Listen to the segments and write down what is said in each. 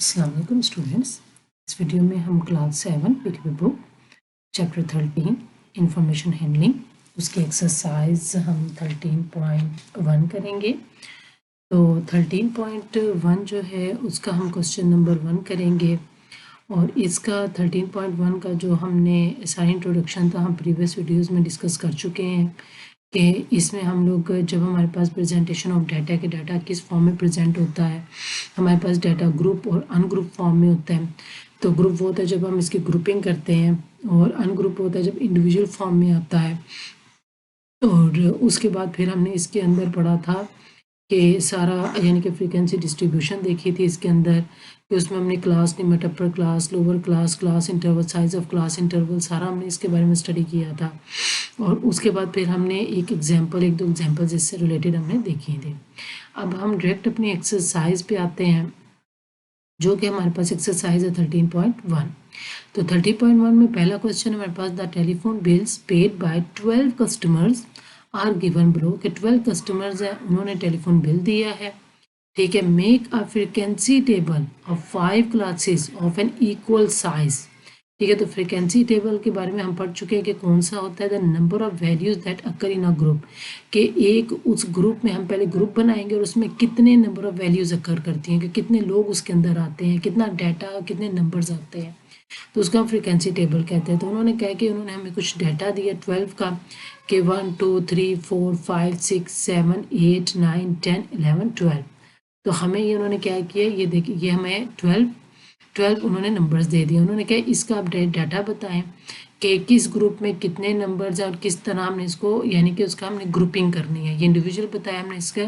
अस्सलाम वालेकुम स्टूडेंट्स। इस वीडियो में हम class 7 PTP book chapter 13 information handling उसकी एक्सरसाइज हम 13.1 करेंगे। तो 13.1 जो है उसका हम क्वेश्चन नंबर 1 करेंगे और इसका 13.1 का जो हमने सारा इंट्रोडक्शन था हम प्रीवियस वीडियोस में डिस्कस कर चुके हैं कि इसमें हम लोग जब हमारे पास प्रेजेंटेशन ऑफ डाटा के डाटा किस फॉर्म में प्रेजेंट होता है, हमारे पास डाटा ग्रुप और अनग्रुप फॉर्म में होता है। तो ग्रुप वो होता है जब हम इसकी ग्रुपिंग करते हैं और अनग्रुप होता है जब इंडिविजुअल फॉर्म में आता है। और उसके बाद फिर हमने इसके अंदर पढ़ा था कि सारा यानी कि फ्रीक्वेंसी डिस्ट्रीब्यूशन देखी थी इसके अंदर कि उसमें हमने class limit, upper class, lower class, class interval, size of class interval, सारा हमने इसके बारे में स्टडी किया था। और उसके बाद फिर हमने एक दो एग्जांपल्स इससे रिलेटेड हमने देखे थे। अब हम डायरेक्ट अपनी एक्सरसाइज पे आते हैं जो कि हमारे पास एक्सरसाइज है 13.1। तो 13.1 में पहला क्वेश्चन हमारे पास the telephone bills paid by 12 customers are given below कि 12 कस्टमर्स हैं, उन्होंने टेलीफोन बिल दिया है। ठीक है, make a frequency table of 5 classes of an equal size. ठीक है, तो फ्रीक्वेंसी टेबल के बारे में हम पढ़ चुके हैं कि कौन सा होता है the number of values that occur in a group, कि एक उस ग्रुप में हम पहले ग्रुप बनाएंगे और उसमें कितने नंबर ऑफ वैल्यूज अकर करती हैं, कि कितने लोग उसके अंदर आते हैं, कितना डाटा, कितने नंबर्स आते हैं, तो उसका हम फ्रीक्वेंसी टेबल कहते हैं। तो उन्होंने कहा कि उन्होंने हमें कुछ डाटा दिया 12 का कि 1 2 3 4 5 6 7 8 9 10 11 12। तो हमें ये उन्होंने क्या किया, ये देखिए ये हमें 12 उन्होंने नंबर्स दे दिए। उन्होंने कहा इसका आप डाटा बताएं कि किस ग्रुप में कितने नंबर्स हैं और किस तरह हमने इसको यानी कि उसका हमने ग्रुपिंग करनी है। ये इंडिविजुअल बताया हमने, इसका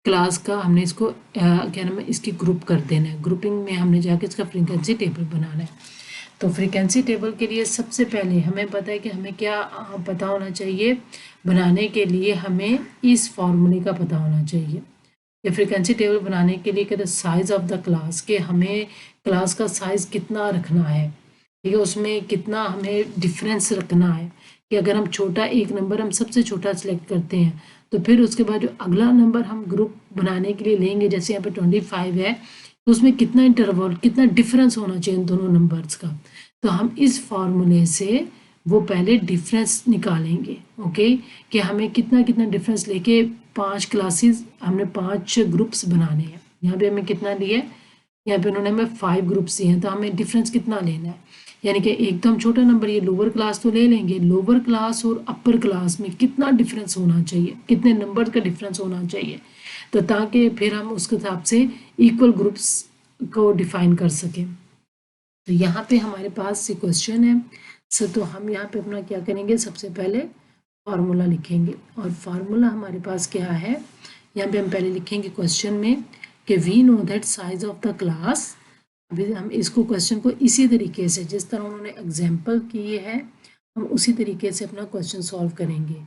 क्लास का हमने इसको क्या नाम है, इसकी ग्रुप कर देना है। ग्रुपिंग में हमने जाके इसका फ्रीक्वेंसी टेबल बनाना है। तो फ्रीक्वेंसी टेबल के लिए सबसे पहले हमें पता है कि हमें क्या पता होना चाहिए, बनाने के लिए हमें इस फॉर्मूले का पता होना चाहिए। ये फ्रीक्वेंसी टेबल बनाने के लिए कहते हैं साइज ऑफ द क्लास, के हमें क्लास का साइज कितना रखना है। ठीक है, उसमें कितना हमें डिफरेंस रखना है कि अगर हम छोटा एक नंबर हम सबसे छोटा सिलेक्ट करते हैं तो फिर उसके बाद जो अगला नंबर हम ग्रुप बनाने के लिए लेंगे, जैसे यहाँ पे 25 है, तो उसमें कितना इंटरवल, कितना डिफरेंस होना चाहिए इन दोनों नंबर्स का। तो हम इस फॉर्मूले से वो पहले डिफरेंस निकालेंगे। ओके, कि हमें कितना कितना डिफरेंस लेके 5 क्लासेस हमने 5 ग्रुप्स बनाने हैं। यहाँ पे हमें कितना दिया है, यहाँ पे उन्होंने हमें 5 ग्रुप्स दिए हैं, तो हमें डिफरेंस कितना लेना है, यानी कि एकदम छोटा नंबर ये लोअर क्लास तो ले लेंगे, लोअर क्लास और अपर क्लास में कितना डिफरेंस होना चाहिए, कितने नंबर का डिफरेंस होना चाहिए, तो ताकि फिर हम उसके हिसाब से इक्वल ग्रुप्स को डिफाइन कर सकें। तो यहाँ पे हमारे पास ये क्वेश्चन है तो हम यहाँ पे अपना क्या करेंगे, सबसे पहले फार्मूला लिखेंगे। और फार्मूला हमारे पास क्या है, यहाँ पे हम पहले लिखेंगे क्वेश्चन में कि we know that size of the class. अभी हम इसको क्वेश्चन को इसी तरीके से जिस तरह उन्होंने एग्जाम्पल किए हैं हम उसी तरीके से अपना क्वेश्चन सॉल्व करेंगे।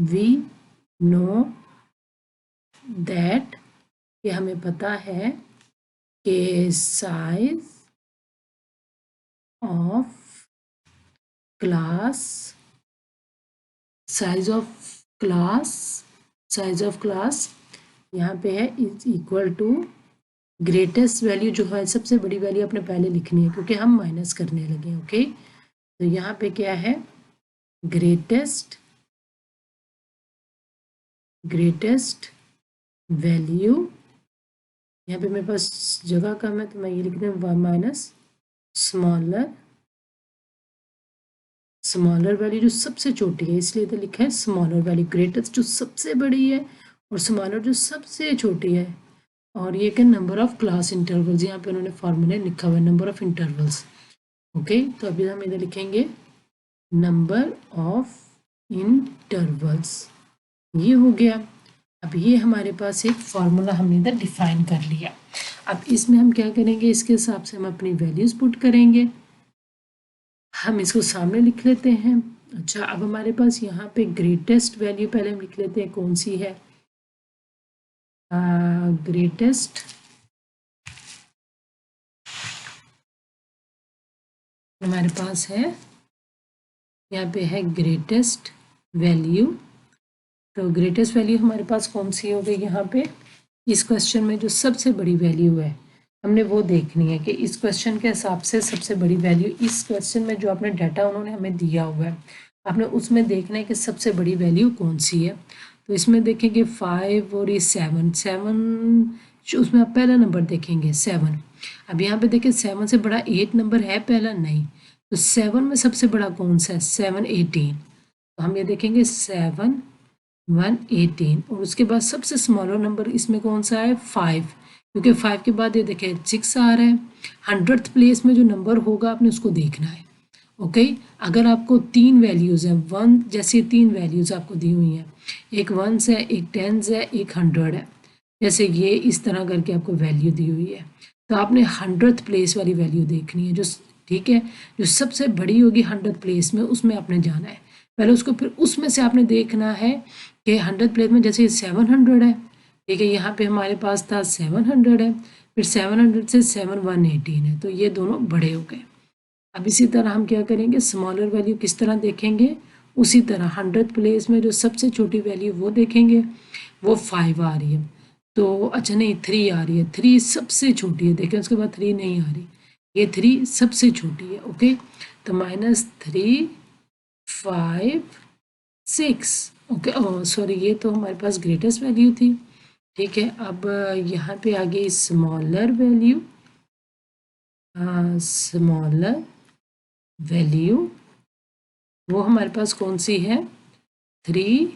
वी नो दैट, ये हमें पता है कि size of class, size of class यहाँ पे है is equal to greatest value, जो है सबसे बड़ी वैल्यू अपने पहले लिखनी है क्योंकि हम माइनस करने लगे। ओके, तो यहाँ पे क्या है, ग्रेटेस्ट वैल्यू, यहाँ पे मेरे पास जगह कम है तो मैं ये लिख रही हूँ माइनस स्मॉलर वैल्यू जो सबसे छोटी है, इसलिए तो लिखा है स्मॉलर वैल्यू। ग्रेटेस्ट जो सबसे बड़ी है और स्मॉलर जो सबसे छोटी है। और ये क्या, नंबर ऑफ क्लास इंटरवल्स, यहाँ पे उन्होंने फॉर्मूले लिखा हुआ है नंबर ऑफ इंटरवल्स। ओके, तो अभी हम इधर लिखेंगे नंबर ऑफ इंटरवल्स, ये हो गया। अब ये हमारे पास एक फॉर्मूला हमने इधर डिफाइन कर लिया। अब इसमें हम क्या करेंगे, इसके हिसाब से हम अपनी वैल्यूज पुट करेंगे। हम इसको सामने लिख लेते हैं। अच्छा, अब हमारे पास यहाँ पे ग्रेटेस्ट वैल्यू पहले हम लिख लेते हैं, कौन सी है, ग्रेटेस्ट हमारे पास है, यहाँ पे है ग्रेटेस्ट वैल्यू। तो ग्रेटेस्ट वैल्यू हमारे पास कौन सी हो गई, यहाँ पे इस क्वेश्चन में जो सबसे बड़ी वैल्यू है हमने वो देखनी है कि इस क्वेश्चन के हिसाब से सबसे बड़ी वैल्यू, इस क्वेश्चन में जो आपने डाटा उन्होंने हमें दिया हुआ है आपने उसमें देखना है कि सबसे बड़ी वैल्यू कौन सी है। तो इसमें देखेंगे 5 और ये 7 उसमें आप पहला नंबर देखेंगे 7। अब यहाँ पे देखिए 7 से बड़ा 8 नंबर है पहला, नहीं। तो 7 में सबसे बड़ा कौन सा है, 7 18। तो हम ये देखेंगे 7 1 18 और उसके बाद सबसे स्मॉलर नंबर इसमें कौन सा है, 5, क्योंकि 5 के बाद ये देखिए 6 आ रहा है। 100th प्लेस में जो नंबर होगा आपने उसको देखना है। ओके, अगर आपको 3 वैल्यूज़ हैं, 1 जैसे 3 वैल्यूज़ आपको दी हुई हैं, एक 1 है, एक 10 है, एक 100 है, जैसे ये इस तरह करके आपको वैल्यू दी हुई है, तो आपने 100th प्लेस वाली वैल्यू देखनी है, जो ठीक है, जो सबसे बड़ी होगी 100th प्लेस में उसमें आपने जाना है पहले उसको, फिर उसमें से आपने देखना है कि 100th प्लेस में जैसे 700 है, ठीक है, यहाँ पे हमारे पास था 700 है, फिर 700 से 7 118 है, तो ये दोनों बड़े हो गए। अब इसी तरह हम क्या करेंगे, स्मॉलर वैल्यू किस तरह देखेंगे, उसी तरह 100th प्लेस में जो सबसे छोटी वैल्यू वो देखेंगे, वो 5 आ रही है, तो अच्छा नहीं 3 आ रही है, 3 सबसे छोटी है, देखें उसके बाद 3 नहीं आ रही, ये 3 सबसे छोटी है। ओके, तो -3 5 6। ओके, सॉरी ये तो हमारे पास ग्रेटेस्ट वैल्यू थी, ठीक है। अब यहाँ पे आ गई स्मॉलर वैल्यू, स्मॉलर वैल्यू वो हमारे पास कौन सी है, 3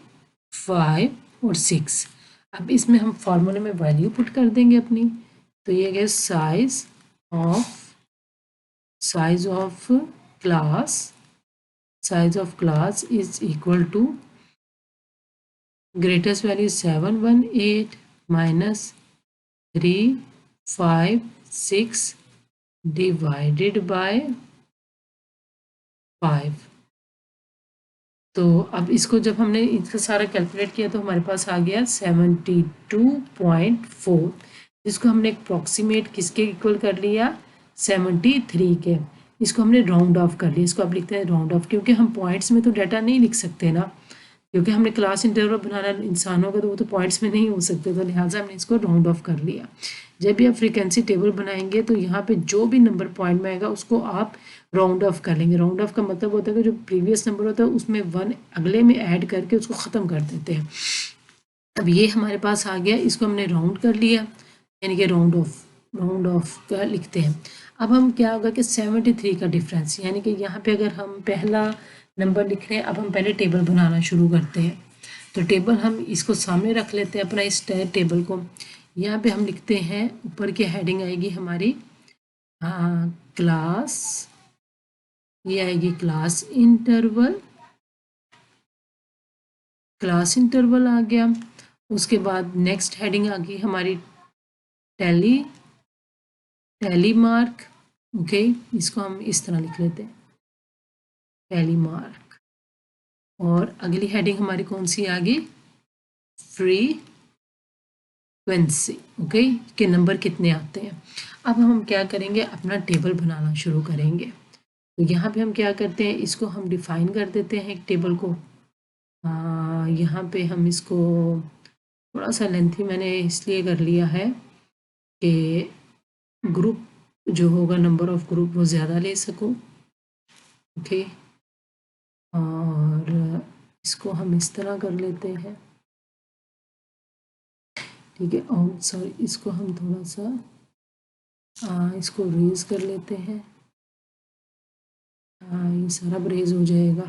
5 और 6। अब इसमें हम फॉर्मूले में वैल्यू पुट कर देंगे अपनी, तो ये गया size of class is equal to greatest value 718 minus 3 5 6 divided by 5। तो अब इसको जब हमने इसका सारा कैलकुलेट किया तो हमारे पास आ गया 72.4, जिसको हमने अप्रॉक्सीमेट किसके इक्वल कर लिया, 73 के। इसको हमने राउंड ऑफ कर लिया, इसको आप लिखते हैं राउंड ऑफ, क्योंकि हम पॉइंट्स में तो डाटा नहीं लिख सकते ना, क्योंकि हमने क्लास इंटरवल बनाना इंसानों का, तो वो तो पॉइंट्स में नहीं हो सकते, तो लिहाजा हमने इसको राउंड ऑफ कर लिया। जब भी आप फ्रीक्वेंसी टेबल बनाएंगे तो यहाँ पे जो भी नंबर पॉइंट में आएगा उसको आप राउंड ऑफ कर लेंगे। राउंड ऑफ का मतलब होता है कि जो प्रीवियस नंबर होता है उसमें 1 अगले में ऐड करके उसको ख़त्म कर देते हैं। अब ये हमारे पास आ गया, इसको हमने राउंड कर लिया, यानी कि राउंड ऑफ का लिखते हैं। अब हम क्या होगा कि 73 का डिफरेंस, यानी कि यहाँ पे अगर हम पहला नंबर लिख रहे हैं, अब हम पहले टेबल बनाना शुरू करते हैं। तो टेबल हम इसको सामने रख लेते हैं अपना, इस टेबल को। यहाँ पे हम लिखते हैं, ऊपर की हेडिंग आएगी हमारी क्लास, ये आएगी क्लास इंटरवल आ गया। उसके बाद नेक्स्ट हेडिंग आ गई हमारी टैली मार्क। ओके, इसको हम इस तरह लिख लेते हैं, टैली मार्क। और अगली हेडिंग हमारी कौन सी आ गई, फ्रीक्वेंसी। ओके, के नंबर कितने आते हैं। अब हम क्या करेंगे, अपना टेबल बनाना शुरू करेंगे। तो यहाँ पे हम क्या करते हैं, इसको हम डिफाइन कर देते हैं एक टेबल को। यहाँ पे हम इसको थोड़ा सा लेंथी मैंने इसलिए कर लिया है कि ग्रुप जो होगा, नंबर ऑफ ग्रुप वो ज़्यादा ले सकूँ। ओके, और इसको हम इस तरह कर लेते हैं, ठीक है। और सॉरी, इसको हम थोड़ा सा इसको रेज कर लेते हैं, ये सारा रेज हो जाएगा,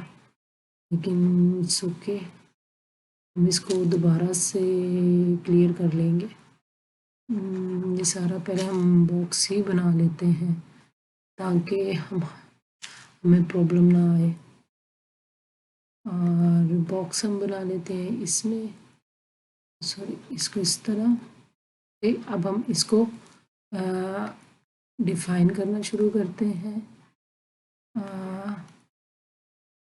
लेकिन इट्स ओके, हम इसको दोबारा से क्लियर कर लेंगे। ये सारा पहले हम बॉक्स ही बना लेते हैं ताकि हमें प्रॉब्लम ना आए। और बॉक्स हम बना लेते हैं इसमें, सॉरी इसको इस तरह। अब हम इसको डिफाइन करना शुरू करते हैं।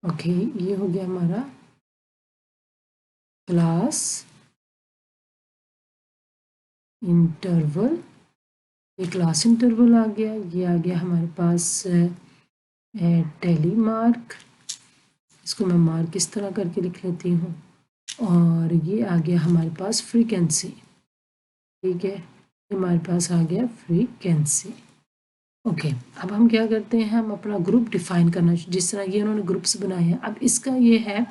ओके, ये हो गया हमारा क्लास इंटरवल, ये क्लास इंटरवल आ गया। ये आ गया हमारे पास टैली मार्क, इसको मैं मार्क इस तरह करके लिख लेती हूँ। और ये आ गया हमारे पास फ्रीक्वेंसी, ठीक है। हमारे पास आ गया फ्रीक्वेंसी। ओके, अब हम क्या करते हैं, हम अपना ग्रुप डिफाइन करना, जिस तरह ये उन्होंने ग्रुप्स बनाए हैं। अब इसका ये है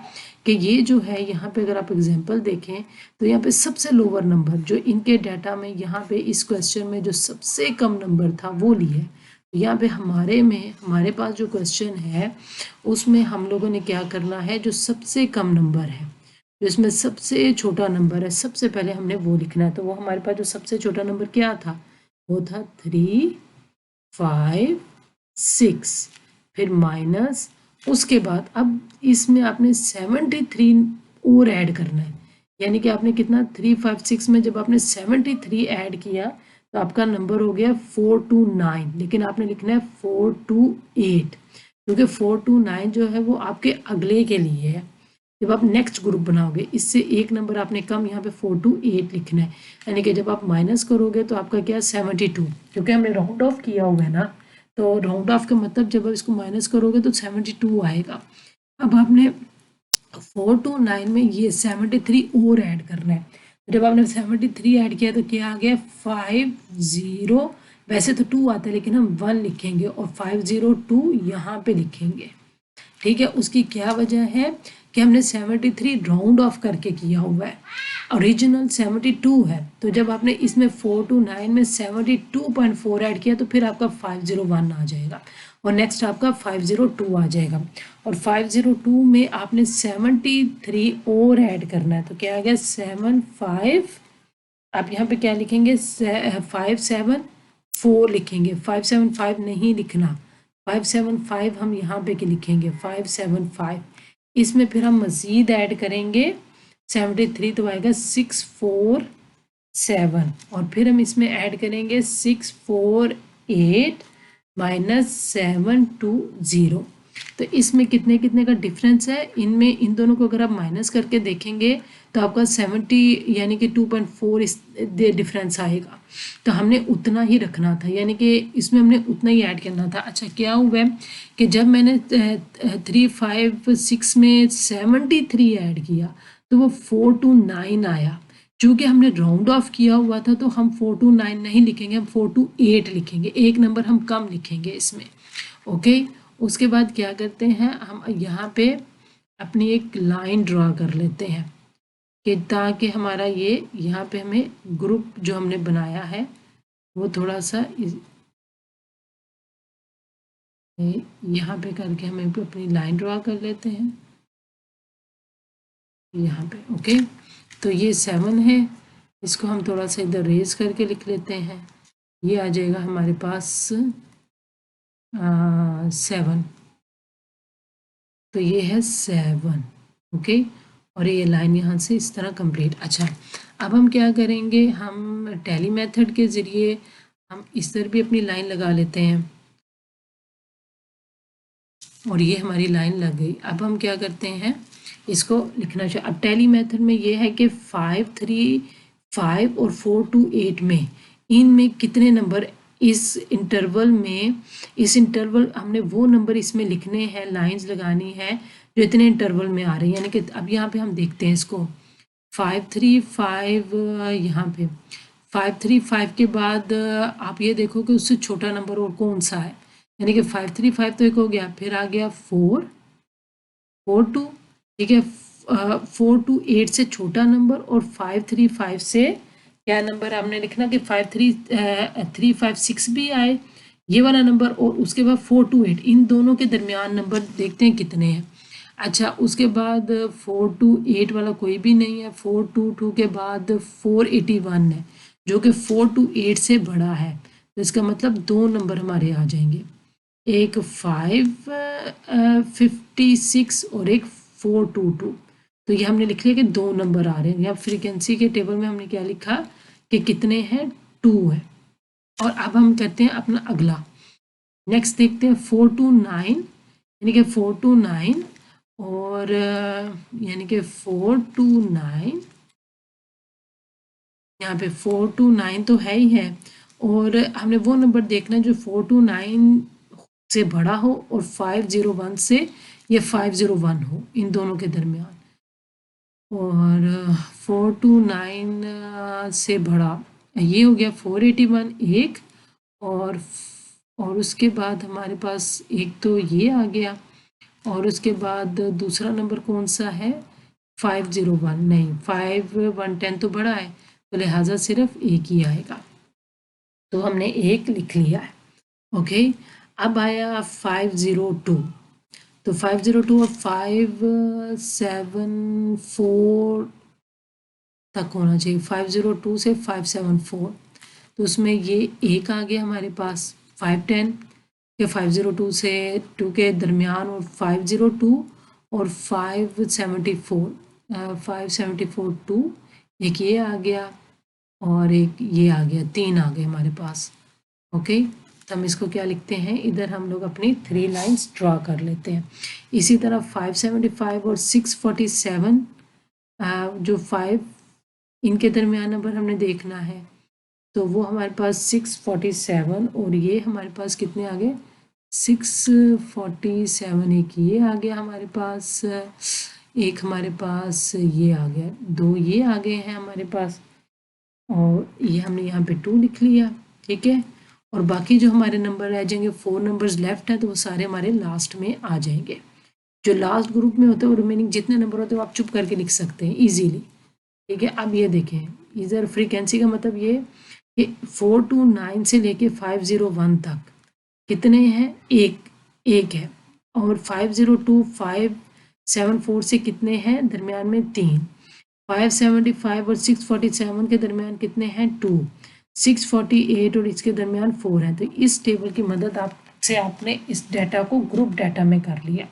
कि ये जो है यहाँ पे अगर आप एग्जांपल देखें तो यहाँ पे सबसे लोअर नंबर जो इनके डाटा में यहाँ पे इस क्वेश्चन में जो सबसे कम नंबर था वो लिए। तो यहाँ पे हमारे पास जो क्वेश्चन है उसमें हम लोगों ने क्या करना है, जो सबसे कम नंबर है, जो इसमें सबसे छोटा नंबर है, सबसे पहले हमने वो लिखना है। तो वो हमारे पास जो सबसे छोटा नंबर क्या था, वो था 3, 5, 6, फिर माइनस, उसके बाद अब इसमें आपने 73 और ऐड करना है, यानी कि आपने कितना 3, 5, 6 में जब आपने 73 ऐड किया तो आपका नंबर हो गया 429, लेकिन आपने लिखना है 428, क्योंकि 429 जो है वो आपके अगले के लिए है। जब आप नेक्स्ट ग्रुप बनाओगे इससे एक नंबर आपने कम, यहाँ पे 428 लिखना है, यानी कि जब आप माइनस करोगे तो आपका क्या 72, क्योंकि हमने राउंड ऑफ किया हुआ है ना, तो राउंड ऑफ का मतलब जब आप इसको माइनस करोगे तो 72 आएगा। अब आपने 429 में ये 73 और ऐड करना है। जब आपने 73 ऐड किया तो क्या आ गया 50, वैसे तो 2 आता है लेकिन हम 1 लिखेंगे और 502 यहाँ पे लिखेंगे। ठीक है, उसकी क्या वजह है कि हमने 73 राउंड ऑफ करके किया हुआ है, ओरिजिनल 72 है। तो जब आपने इसमें 429 में 72.4 ऐड किया तो फिर आपका 501 आ जाएगा और नेक्स्ट आपका 502 आ जाएगा, और 502 में आपने 73 और ऐड करना है। तो क्या आ गया 75, आप यहाँ पे क्या लिखेंगे 574 लिखेंगे, 575 नहीं लिखना, 575 हम यहाँ पे लिखेंगे 575। इसमें फिर हम मज़ीद ऐड करेंगे 73 तो आएगा 647, और फिर हम इसमें ऐड करेंगे 648 माइनस 720। तो इसमें कितने कितने का डिफरेंस है, इनमें इन दोनों को अगर आप माइनस करके देखेंगे तो आपका 70 यानी कि 2.4 इस डिफरेंस आएगा। तो हमने उतना ही रखना था, यानी कि इसमें हमने उतना ही ऐड करना था। अच्छा, क्या हुआ है कि जब मैंने 3, 5, 6 में 73 ऐड किया तो वो 429 आया। चूँकि हमने राउंड ऑफ किया हुआ था तो हम 429 नहीं लिखेंगे, हम 428 लिखेंगे, एक नंबर हम कम लिखेंगे इसमें। ओके, उसके बाद क्या करते हैं, हम यहाँ पे अपनी एक लाइन ड्रा कर लेते हैं कि ताकि हमारा ये यहाँ पे हमें ग्रुप जो हमने बनाया है वो थोड़ा सा यहाँ पे करके हमें अपनी लाइन ड्रा कर लेते हैं यहाँ पे। ओके, तो ये 7 है, इसको हम थोड़ा सा इधर रेज करके लिख लेते हैं, ये आ जाएगा हमारे पास 7, तो ये है 7। ओके, और ये लाइन यहाँ से इस तरह कंप्लीट। अच्छा, अब हम क्या करेंगे, हम टैली मेथड के ज़रिए हम इस तरह भी अपनी लाइन लगा लेते हैं, और ये हमारी लाइन लग गई। अब हम क्या करते हैं, इसको लिखना चाहिए। अब टैली मेथड में ये है कि 5, 3, 5 और 4 to 8 में इनमें कितने नंबर इस इंटरवल में, इस इंटरवल हमने वो नंबर इसमें लिखने हैं, लाइंस लगानी है जो इतने इंटरवल में आ रही है। यानी कि अब यहाँ पे हम देखते हैं इसको 5, 3, 5, यहाँ पे 5, 3, 5 के बाद आप ये देखो कि उससे छोटा नंबर और कौन सा है, यानी कि 5, 3, 5 तो एक हो गया, फिर आ गया 4, 4, 2, ठीक है, 4 to 8 से छोटा नंबर, और 5, 3, 5 से क्या नंबर आपने लिखना कि 5, 3, 5, 6 भी आए ये वाला नंबर, और उसके बाद 4 to 8, इन दोनों के दरमियान नंबर देखते हैं कितने हैं। अच्छा, उसके बाद 4 to 8 वाला कोई भी नहीं है, 4 to 2 के बाद 481 है जो कि 4 to 8 से बड़ा है, तो इसका मतलब दो नंबर हमारे आ जाएंगे, एक 556 और एक 422। तो ये हमने लिख लिया कि दो नंबर आ रहे हैं। यहाँ फ्रीक्वेंसी के टेबल में हमने क्या लिखा कि कितने हैं, 2 है। और अब हम करते हैं अपना अगला, नेक्स्ट देखते हैं 429, यानी कि 429 और यानी कि 429, यहाँ पे 429 तो है ही है, और हमने वो नंबर देखना है जो 429 से बड़ा हो और 501 से या 501 हो, इन दोनों के दरमियान। और 429 से बड़ा ये हो गया 481 एक, और उसके बाद हमारे पास एक तो ये आ गया, और उसके बाद दूसरा नंबर कौन सा है 501, नहीं 5110 तो बड़ा है, तो लिहाजा सिर्फ एक ही आएगा, तो हमने एक लिख लिया है। ओके, अब आया 502, तो 502 और 574 तक होना चाहिए, 502 से 574, तो उसमें ये एक आ गया हमारे पास 510 के 502 से 2 के दरमियान, और 502 और 574, 574 2, एक ये आ गया और एक ये आ गया, तीन आ गए हमारे पास। ओके, तो हम इसको क्या लिखते हैं, इधर हम लोग अपनी 3 लाइंस ड्रा कर लेते हैं। इसी तरह 575 और 647, जो 5 इनके दरमियान नंबर हमने देखना है, तो वो हमारे पास 647, और ये हमारे पास कितने आ गए 647, एक ये आ गया हमारे पास, एक हमारे पास ये आ गया, दो ये आ गए हैं हमारे पास, और ये हमने यहाँ पे 2 लिख लिया। ठीक है, और बाकी जो हमारे नंबर रह जाएंगे 4 नंबर्स लेफ्ट हैं, तो वो सारे हमारे लास्ट में आ जाएंगे। जो लास्ट ग्रुप में होते हैं वो रिमेनिंग जितने नंबर होते हैं वो आप चुप करके लिख सकते हैं इजीली। ठीक है, अब ये देखें, इधर फ्रीक्वेंसी का मतलब ये कि 429 से लेके 501 तक कितने हैं, एक है, और 502 574 से कितने हैं दरमियान में 3, 575 और 647 के दरमियान कितने हैं 2, 648 और इसके दरमियान 4 हैं। तो इस टेबल की मदद आपसे आपने इस डाटा को ग्रुप डाटा में कर लिया,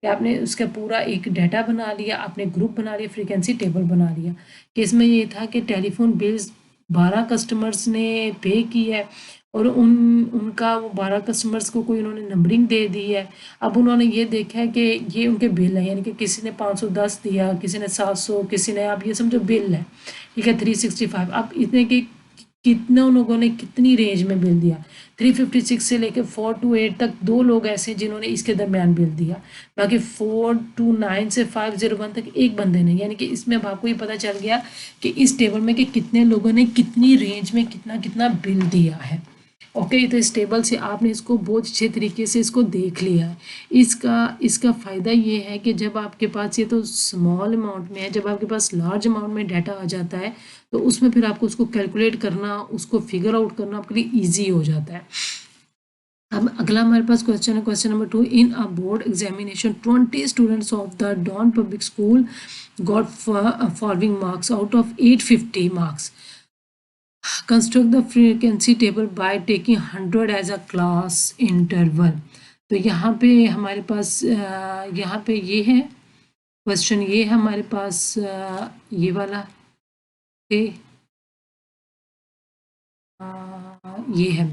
कि आपने उसका पूरा एक डाटा बना लिया, आपने ग्रुप बना लिया, फ्रीक्वेंसी टेबल बना लिया। कि इसमें ये था कि टेलीफोन बिल्स 12 कस्टमर्स ने पे किया है, और उनका वो 12 कस्टमर्स को कोई उन्होंने नंबरिंग दे दी है। अब उन्होंने ये देखा है कि ये उनके बिल है, यानी कि किसी ने 510 दिया, किसी ने 700, किसी ने, आप ये समझो बिल है। ठीक है, 365, अब इतने के कितने लोगों ने कितनी रेंज में बिल दिया, 356 से लेकर 428 तक 2 लोग ऐसे जिन्होंने इसके दरमियान बिल दिया, बाकी 429 से 501 तक एक बंदे ने। यानी कि इसमें अब आपको ये पता चल गया कि इस टेबल में कि कितने लोगों ने कितनी रेंज में कितना कितना बिल दिया है। ओके, तो इस टेबल से आपने इसको बहुत अच्छे तरीके से इसको देख लिया है। इसका फ़ायदा ये है कि जब आपके पास, ये तो स्मॉल अमाउंट में है, जब आपके पास लार्ज अमाउंट में डाटा आ जाता है तो उसमें फिर आपको उसको कैलकुलेट करना, उसको फिगर आउट करना आपके लिए ईजी हो जाता है। अब अगला हमारे पास क्वेश्चन है, question number 2, in a board examination 20 students of the Don public school got following marks out of 850 marks, construct the frequency table by taking 100 as a class interval. तो यहाँ पे हमारे पास यहाँ पे ये है क्वेश्चन, ये है हमारे पास ये वाला, ये है।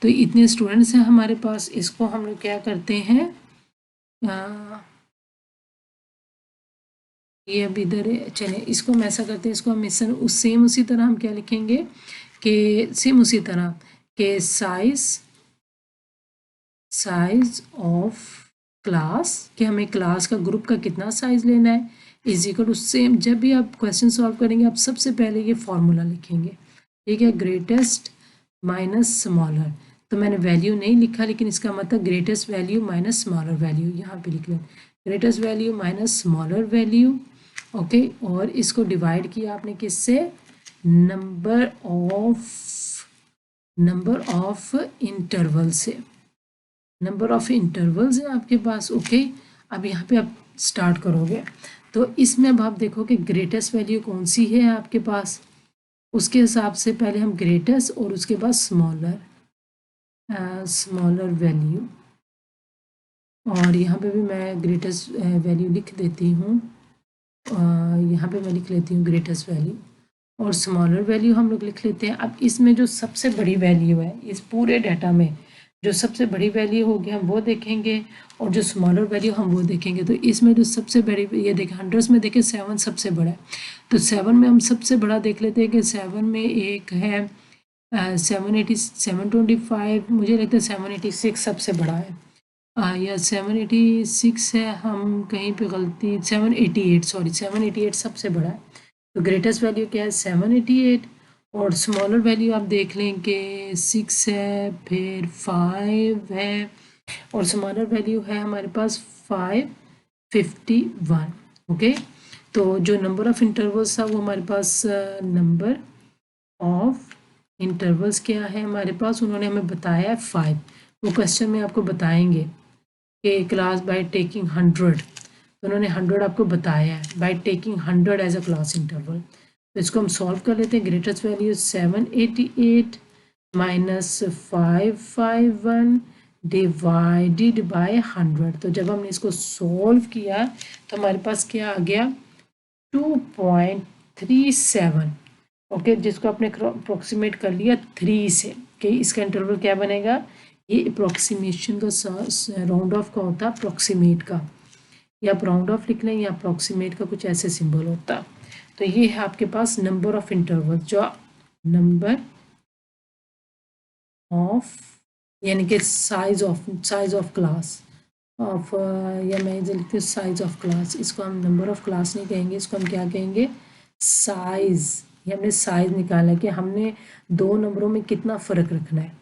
तो इतने स्टूडेंट्स हैं हमारे पास, इसको हम लोग क्या करते हैं, ये अब इधर चले, इसको हम ऐसा करते हैं, इसको हम सेम उसी तरह हम क्या लिखेंगे कि सेम उसी तरह के साइज ऑफ क्लास, कि हमें क्लास का ग्रुप का कितना साइज लेना है, इज इक्वल टू सेम। जब भी आप क्वेश्चन सॉल्व करेंगे आप सबसे पहले ये फॉर्मूला लिखेंगे। ठीक है, ग्रेटेस्ट माइनस स्मॉलर, तो मैंने वैल्यू नहीं लिखा, लेकिन इसका मतलब greatest value minus smaller value, यहाँ पे लिख लें greatest value minus smaller value. Okay, और इसको डिवाइड किया आपने किससे, नंबर ऑफ इंटरवल से, नंबर ऑफ इंटरवल्स है आपके पास। ओके, अब यहाँ पे आप स्टार्ट करोगे तो इसमें अब आप देखो कि ग्रेटेस्ट वैल्यू कौन सी है आपके पास, उसके हिसाब से पहले हम ग्रेटेस्ट और उसके बाद स्मॉलर वैल्यू, और यहाँ पे भी मैं ग्रेटेस्ट वैल्यू लिख देती हूँ, यहाँ पे मैं लिख लेती हूँ ग्रेटेस्ट वैल्यू, और स्मॉलर वैल्यू हम लोग लिख लेते हैं। अब इसमें जो सबसे बड़ी वैल्यू है इस पूरे डाटा में, जो सबसे बड़ी वैल्यू होगी हम वो देखेंगे, और जो स्मॉलर वैल्यू हम वो देखेंगे। तो इसमें जो सबसे बड़ी, ये देखें 100 में देखें 7 सबसे बड़ा है, तो 7 में हम सबसे बड़ा देख लेते हैं कि 7 में एक है 725, मुझे लगता है 786 सबसे बड़ा है, या 786 है, हम कहीं पे गलती, 788, सॉरी 788 सबसे बड़ा है। तो ग्रेटेस्ट वैल्यू क्या है 788, और स्मॉलर वैल्यू आप देख लें कि 6 है, फिर 5 है, और स्मॉलर वैल्यू है हमारे पास 551। ओके, तो जो नंबर ऑफ इंटरवल्स था वो हमारे पास नंबर ऑफ इंटरवल्स क्या है हमारे पास, उन्होंने हमें बताया है 5। वो क्वेश्चन में आपको बताएंगे कि क्लास बाय टेकिंग 100, तो उन्होंने 100 आपको बताया है by taking 100 as a class interval. तो इसको हम सॉल्व कर लेते हैं। Greatest value 788 minus 551 divided by 100। तो जब हमने इसको सॉल्व किया तो हमारे पास क्या आ गया, 2.37। ओके, जिसको आपने अप्रोक्सीमेट कर लिया 3 से कि इसका इंटरवल क्या बनेगा। ये अप्रोक्सीमेशन का राउंड ऑफ का होता है, अप्रोक्सीमेट का, या आप राउंड ऑफ लिख लें या अप्रोक्सीमेट का कुछ ऐसे सिंबल होता। तो ये है आपके पास नंबर ऑफ इंटरवल, जो नंबर ऑफ यानी कि साइज ऑफ क्लास ऑफ, या मैं इधर लिखती हूँ साइज ऑफ क्लास। इसको हम नंबर ऑफ क्लास नहीं कहेंगे, इसको हम क्या कहेंगे, साइज। ये हमने साइज निकाला कि हमने दो नंबरों में कितना फ़र्क रखना है।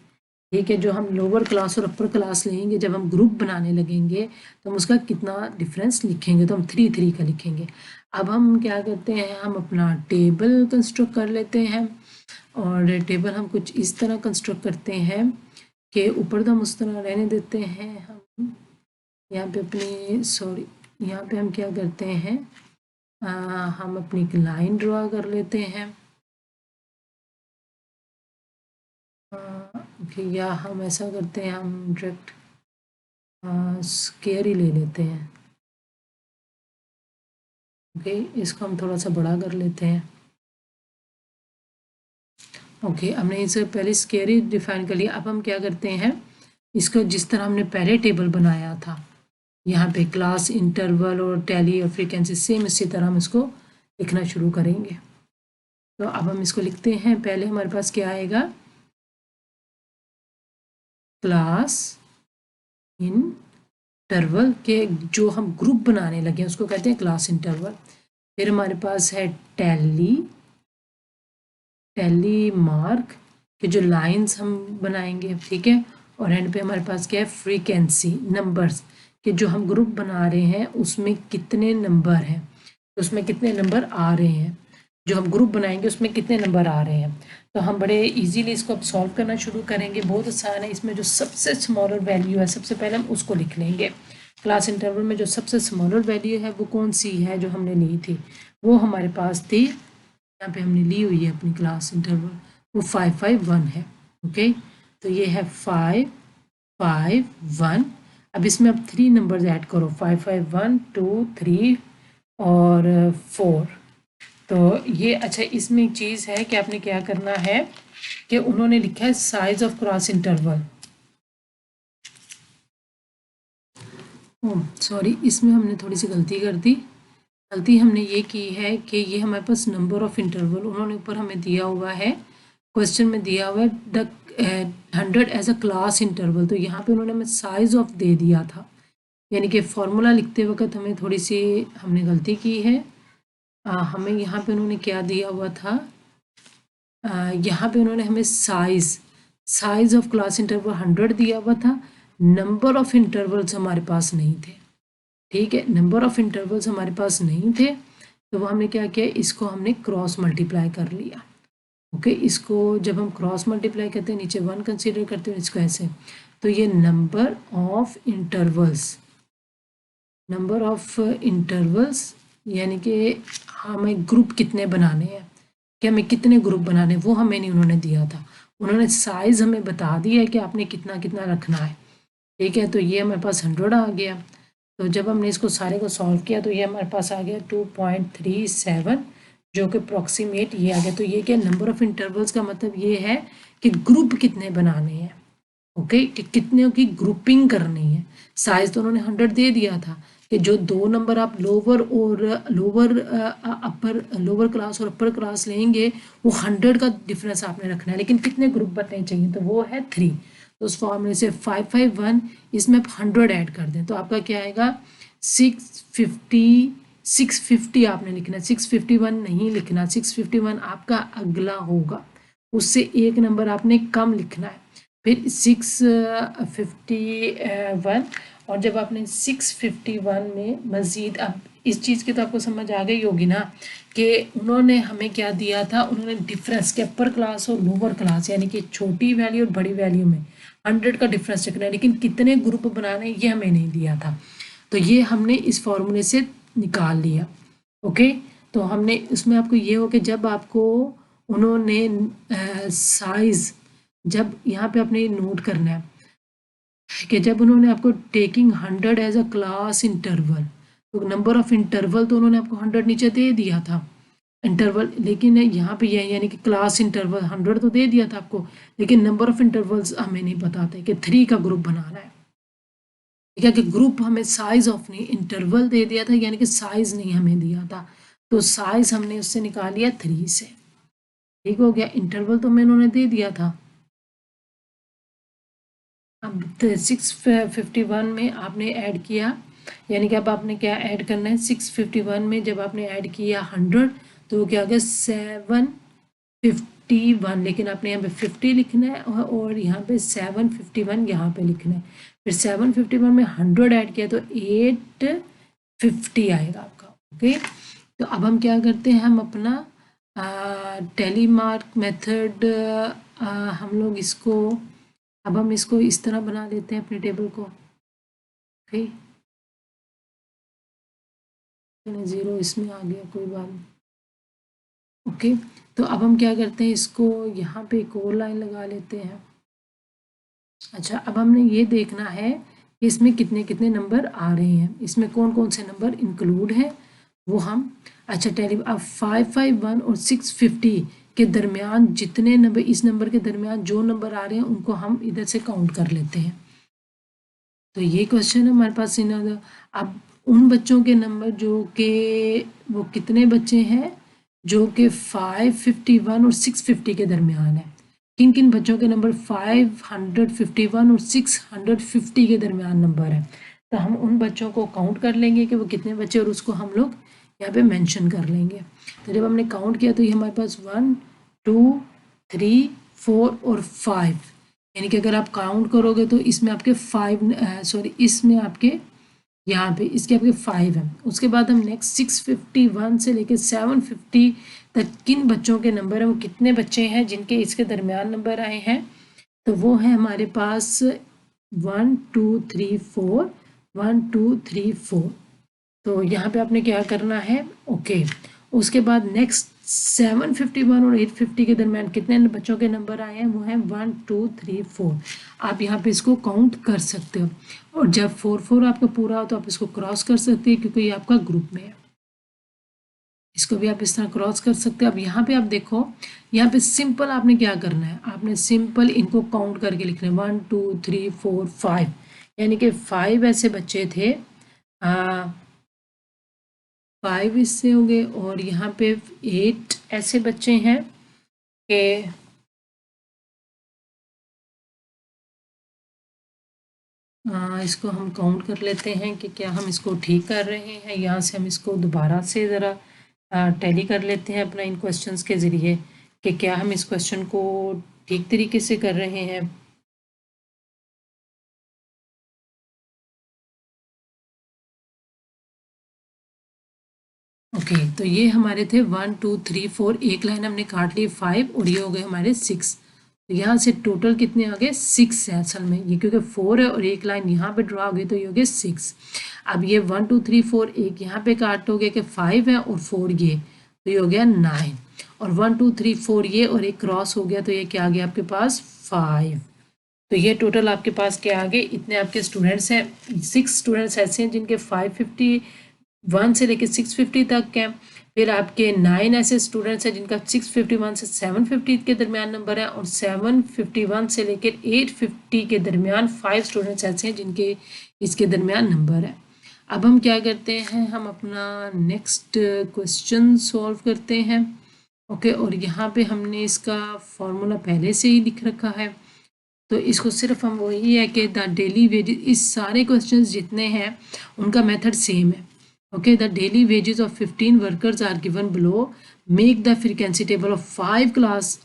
ठीक है, जो हम लोअर क्लास और अपर क्लास लेंगे, जब हम ग्रुप बनाने लगेंगे तो हम उसका कितना डिफरेंस लिखेंगे, तो हम 3 का लिखेंगे। अब हम क्या करते हैं, हम अपना टेबल कंस्ट्रक्ट कर लेते हैं, और टेबल हम कुछ इस तरह कंस्ट्रक्ट करते हैं कि ऊपर तो हम उस तरह रहने देते हैं। हम यहाँ पे अपनी यहाँ पे हम क्या करते हैं, हम अपनी एक लाइन ड्रा कर लेते हैं, या हम ऐसा करते हैं, हम डायरेक्ट स्केयर ही ले लेते हैं। ओके, इसको हम थोड़ा सा बड़ा कर लेते हैं। ओके, हमने इसे पहले स्केयर ही डिफाइन कर लिया। अब हम क्या करते हैं, इसको जिस तरह हमने पहले टेबल बनाया था, यहाँ पे क्लास इंटरवल और टैली और फ्रीक्वेंसी, सेम इसी तरह हम इसको लिखना शुरू करेंगे। तो अब हम इसको लिखते हैं। पहले हमारे पास क्या आएगा, क्लास इंटरवल के जो हम ग्रुप बनाने लगे उसको कहते हैं क्लास इंटरवल। फिर हमारे पास है टैली मार्क के जो लाइंस हम बनाएंगे, ठीक है। और एंड पे हमारे पास क्या है, फ्रीक्वेंसी, नंबर्स के जो हम ग्रुप बना रहे हैं उसमें कितने नंबर हैं, तो उसमें कितने नंबर आ रहे हैं, जो हम ग्रुप बनाएंगे उसमें कितने नंबर आ रहे हैं। तो हम बड़े इजीली इसको अब सॉल्व करना शुरू करेंगे। बहुत आसान है। इसमें जो सबसे स्मॉलर वैल्यू है, सबसे पहले हम उसको लिख लेंगे। क्लास इंटरवल में जो सबसे स्मॉलर वैल्यू है वो कौन सी है, जो हमने ली थी, वो हमारे पास थी, यहाँ पे हमने ली हुई है अपनी क्लास इंटरवल, वो 551 है। ओके, तो ये है 551। अब इसमें अब 3 नंबर्स ऐड करो, 551 2 3 और 4। तो ये अच्छा, इसमें एक चीज़ है कि आपने क्या करना है कि उन्होंने लिखा है size of cross interval. Sorry, इसमें हमने थोड़ी सी गलती कर दी। गलती हमने ये की है कि ये हमारे पास नंबर ऑफ इंटरवल उन्होंने ऊपर हमें दिया हुआ है, क्वेश्चन में दिया हुआ है the 100 as a class interval, तो यहाँ पे उन्होंने हमें साइज ऑफ दे दिया था। यानी कि फॉर्मूला लिखते वक्त हमें थोड़ी सी हमने गलती की है। हमें यहाँ पे उन्होंने क्या दिया हुआ था, यहाँ पे उन्होंने हमें साइज ऑफ क्लास इंटरवल 100 दिया हुआ था। नंबर ऑफ इंटरवल्स हमारे पास नहीं थे। ठीक है, नंबर ऑफ इंटरवल्स हमारे पास नहीं थे, तो वो हमने क्या किया, इसको हमने क्रॉस मल्टीप्लाई कर लिया। ओके, इसको जब हम क्रॉस मल्टीप्लाई करते हैं, नीचे 1 कंसीडर करते हैं, इसको ऐसे, तो ये नंबर ऑफ इंटरवल्स यानी कि हमें ग्रुप कितने बनाने हैं, कि हमें कितने ग्रुप बनाने, वो हमें नहीं उन्होंने दिया था। उन्होंने साइज हमें बता दिया है कि आपने कितना कितना रखना है। ठीक है, तो ये हमारे पास 100 आ गया। तो जब हमने इसको सारे को सॉल्व किया तो ये हमारे पास आ गया 2.37, जो कि अप्रॉक्सीमेट ये आ गया। तो ये क्या, नंबर ऑफ इंटरवल्स का मतलब ये है कि ग्रुप कितने बनाने हैं। ओके, कि कितने की ग्रुपिंग करनी है। साइज तो उन्होंने 100 दे दिया था कि जो दो नंबर आप लोअर क्लास और अपर क्लास लेंगे वो 100 का डिफरेंस आपने रखना है, लेकिन कितने ग्रुप बनने चाहिए, तो वो है 3। तो उस फॉर्मूले से 551, इसमें आप 100 ऐड कर दें तो आपका क्या आएगा, 650 आपने लिखना, 651 नहीं लिखना, 651 आपका अगला होगा। उससे एक नंबर आपने कम लिखना है। फिर 651 और जब आपने 651 में मज़ीद, अब इस चीज़ की तो आपको समझ आ गई होगी ना कि उन्होंने हमें क्या दिया था, उन्होंने डिफरेंस के अपर क्लास और लोअर क्लास यानी कि छोटी वैल्यू और बड़ी वैल्यू में 100 का डिफरेंस रखना है, लेकिन कितने ग्रुप बनाने ये हमें नहीं दिया था। तो ये हमने इस फॉर्मूले से निकाल लिया। ओके, तो हमने उसमें आपको ये हो कि जब आपको उन्होंने साइज, जब यहाँ पे आपने नोट करना है कि जब उन्होंने आपको taking 100 as a class interval, तो नंबर ऑफ इंटरवल तो उन्होंने आपको 100 नीचे दे दिया था इंटरवल, लेकिन यहाँ पे ये यानी कि क्लास इंटरवल 100 तो दे दिया था आपको, लेकिन नंबर ऑफ इंटरवल्स हमें नहीं बताते कि 3 का ग्रुप बनाना है। ठीक है, कि ग्रुप हमें साइज ऑफ नहीं, इंटरवल दे दिया था यानी कि साइज नहीं हमें दिया था, तो साइज हमने उससे निकाल लिया 3 से। ठीक हो गया, इंटरवल तो मैं उन्होंने दे दिया था। अब 651 में आपने ऐड किया, यानी कि अब आपने क्या ऐड करना है, 651 में जब आपने ऐड किया 100 तो क्या हो गया 751, लेकिन आपने यहाँ पे 50 लिखना है और यहाँ पे 751 यहाँ पे लिखना है। फिर 751 में 100 ऐड किया तो 850 आएगा आपका। ओके, तो अब हम क्या करते हैं, हम अपना टेलीमार्क मेथड हम लोग इसको, अब हम इसको इस तरह बना लेते हैं अपने टेबल को। ओके, ज़ीरो इसमें आ गया, कोई बात नहीं। ओके, तो अब हम क्या करते हैं, इसको यहाँ पे एक और लाइन लगा लेते हैं। अच्छा, अब हमने ये देखना है कि इसमें कितने कितने नंबर आ रहे हैं, इसमें कौन कौन से नंबर इंक्लूड हैं वो हम, अच्छा अब 551 और 650 के दरमियान जितने नंबर, इस नंबर के दरमियान जो नंबर आ रहे हैं उनको हम इधर से काउंट कर लेते हैं। तो ये क्वेश्चन है हमारे पास इन, अब उन बच्चों के नंबर जो कि वो कितने बच्चे हैं जो कि 551 और 650 के दरमियान है, किन किन बच्चों के नंबर 551 और 650 के दरमियान नंबर है, तो हम उन बच्चों को काउंट कर लेंगे कि वो कितने बच्चे, और उसको हम लोग यहाँ पे मेंशन कर लेंगे। तो जब हमने काउंट किया तो ये हमारे पास 1 2 3 4 और 5, यानी कि अगर आप काउंट करोगे तो इसमें आपके 5 इसमें आपके यहाँ पे इसके आपके 5 हैं। उसके बाद हम नेक्स्ट 651 से लेकर 750 तक किन बच्चों के नंबर हैं, वो कितने बच्चे हैं जिनके इसके दरमियान नंबर आए हैं, तो वो है हमारे पास 1 2 3 4 1 2 3 4। तो यहाँ पे आपने क्या करना है, ओके, उसके बाद नेक्स्ट 751 और 850 के दरमियान कितने बच्चों के नंबर आए हैं, वो हैं 1 2 3 4। आप यहाँ पे इसको काउंट कर सकते हो, और जब 4 4 आपका पूरा हो तो आप इसको क्रॉस कर सकते हैं क्योंकि ये आपका ग्रुप में है, इसको भी आप इस तरह क्रॉस कर सकते हैं। अब यहाँ पे आप देखो, यहाँ पे सिंपल आपने क्या करना है, आपने सिंपल इनको काउंट करके लिखना है 1 2 3 4 5, यानी कि 5 ऐसे बच्चे थे, 5 इससे हो गए, और यहाँ पे 8 ऐसे बच्चे हैं कि इसको हम काउंट कर लेते हैं कि क्या हम इसको ठीक कर रहे हैं, यहाँ से हम इसको दोबारा से ज़रा टैली कर लेते हैं अपना इन क्वेश्चंस के ज़रिए कि क्या हम इस क्वेश्चन को ठीक तरीके से कर रहे हैं। ओके, तो ये हमारे थे 1 2 3 4, एक लाइन हमने काट ली 5, और ये हो गए हमारे 6। तो यहाँ से टोटल कितने आ गए, 6 है असल में, ये क्योंकि 4 है और एक लाइन यहाँ पे ड्रा हो गई तो ये हो गए 6। अब ये 1 2 3 4 एक यहाँ पे काटोगे कि 5 है और 4 ये, तो ये हो गया 9, और 1 2 3 4 ये और एक क्रॉस हो गया तो ये क्या आ गया आपके पास 5। तो ये टोटल आपके पास क्या आ गए, इतने आपके स्टूडेंट्स हैं, 6 स्टूडेंट्स ऐसे हैं जिनके 551 से लेकर 650 तक हैं। फिर आपके 9 ऐसे स्टूडेंट्स हैं जिनका 651 से 750 के दरमियान नंबर है, और 751 से लेकर 850 के दरमियान 5 स्टूडेंट्स ऐसे हैं जिनके इसके दरमियान नंबर है। अब हम क्या करते हैं, हम अपना नेक्स्ट क्वेश्चन सॉल्व करते हैं। ओके, और यहाँ पे हमने इसका फॉर्मूला पहले से ही लिख रखा है, तो इसको सिर्फ हम वही है कि द डेली वेजेस, इस सारे क्वेश्चंस जितने हैं उनका मेथड सेम है। Okay, the daily wages of 15 workers are given below, make the frequency table of 5 class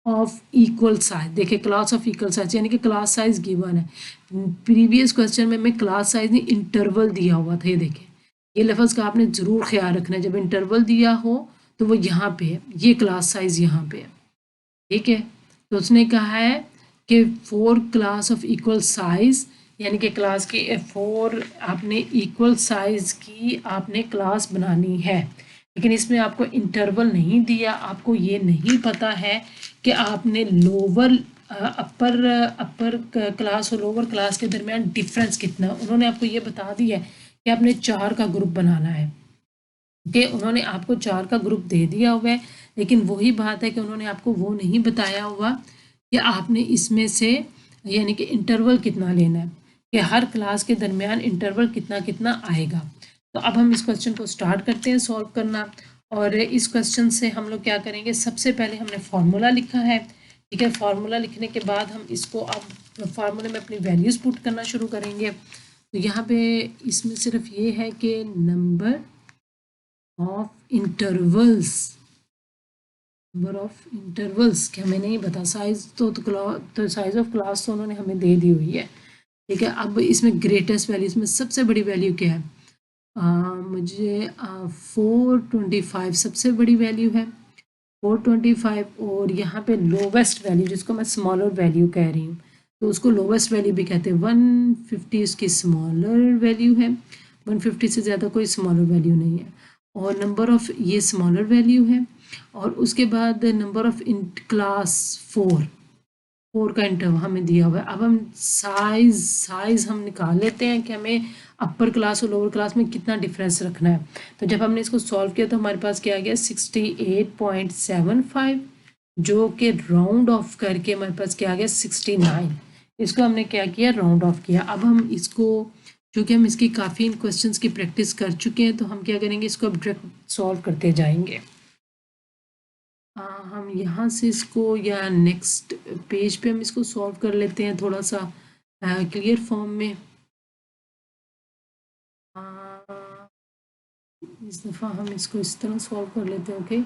of equal size. देखिए क्लास ऑफ इक्वल साइज यानी कि क्लास साइज गिवन है। प्रीवियस क्वेश्चन में मैं क्लास साइज नहीं interval दिया हुआ था। ये देखिए ये लफ्ज़ का आपने ज़रूर ख्याल रखना है, जब इंटरवल दिया हो तो वो यहाँ पे है, ये क्लास साइज यहाँ पे है, ठीक है। तो उसने कहा है कि 4 क्लास ऑफ इक्वल साइज यानी कि क्लास की 4 आपने इक्वल साइज की आपने क्लास बनानी है, लेकिन इसमें आपको इंटरवल नहीं दिया। आपको ये नहीं पता है कि आपने लोअर अपर क्लास और लोअर क्लास के दरमियान डिफरेंस कितना। उन्होंने आपको ये बता दिया है कि आपने 4 का ग्रुप बनाना है, कि उन्होंने आपको 4 का ग्रुप दे दिया हुआ है, लेकिन वही बात है कि उन्होंने आपको वो नहीं बताया हुआ कि आपने इसमें से यानी कि इंटरवल कितना लेना है, कि हर क्लास के दरमियान इंटरवल कितना कितना आएगा। तो अब हम इस क्वेश्चन को स्टार्ट करते हैं सॉल्व करना। और इस क्वेश्चन से हम लोग क्या करेंगे, सबसे पहले हमने फार्मूला लिखा है, ठीक है। फार्मूला लिखने के बाद हम इसको अब फार्मूले में अपनी वैल्यूज़ पुट करना शुरू करेंगे। तो यहाँ पे इसमें सिर्फ ये है कि number of intervals, number of intervals कि हमें नहीं पता। साइज तो साइज ऑफ क्लास तो उन्होंने हमें दे दी हुई है, ठीक है। अब इसमें ग्रेटेस्ट वैल्यू, इसमें सबसे बड़ी वैल्यू क्या है, मुझे 425 सबसे बड़ी वैल्यू है 425। और यहाँ पे लोवेस्ट वैल्यू जिसको मैं स्मॉलर वैल्यू कह रही हूँ तो उसको लोवेस्ट वैल्यू भी कहते हैं। 150 उसकी स्मॉलर वैल्यू है, 150 से ज़्यादा कोई स्मॉलर वैल्यू नहीं है। और नंबर ऑफ ये स्मॉलर वैल्यू है। और उसके बाद नंबर ऑफ इन क्लास 4 का इंटरवल हमें दिया हुआ है। अब हम साइज हम निकाल लेते हैं कि हमें अपर क्लास और लोअर क्लास में कितना डिफरेंस रखना है। तो जब हमने इसको सॉल्व किया तो हमारे पास क्या आ गया 68.75, जो कि राउंड ऑफ करके हमारे पास क्या आ गया 69। इसको हमने क्या किया, राउंड ऑफ किया। अब हम इसको, चूँकि हम इसकी काफ़ी क्वेश्चंस की प्रैक्टिस कर चुके हैं, तो हम क्या करेंगे, इसको अब डायरेक्ट सॉल्व करते जाएंगे। हम यहाँ से इसको या नेक्स्ट पेज पे हम इसको सॉल्व कर लेते हैं थोड़ा सा क्लियर फॉर्म में। इस दफ़ा हम इसको इस तरह सॉल्व कर लेते हैं। ओके,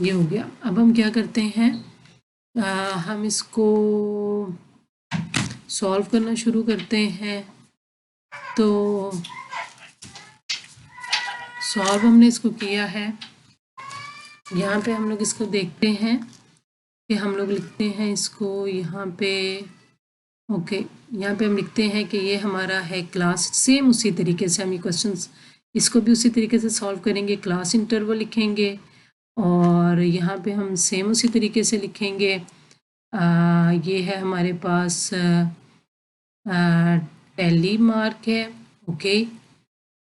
ये हो गया। अब हम क्या करते हैं, हम इसको सॉल्व करना शुरू करते हैं। तो सॉल्व हमने इसको किया है। यहाँ पे हम लोग इसको देखते हैं कि हम लोग लिखते हैं इसको यहाँ पे, ओके यहाँ पे हम लिखते हैं कि ये हमारा है क्लास। सेम उसी तरीके से हम ये क्वेश्चंस इसको भी उसी तरीके से सॉल्व करेंगे। क्लास इंटरवल लिखेंगे और यहाँ पे हम सेम उसी तरीके से लिखेंगे। ये है हमारे पास टैली मार्क है, ओके।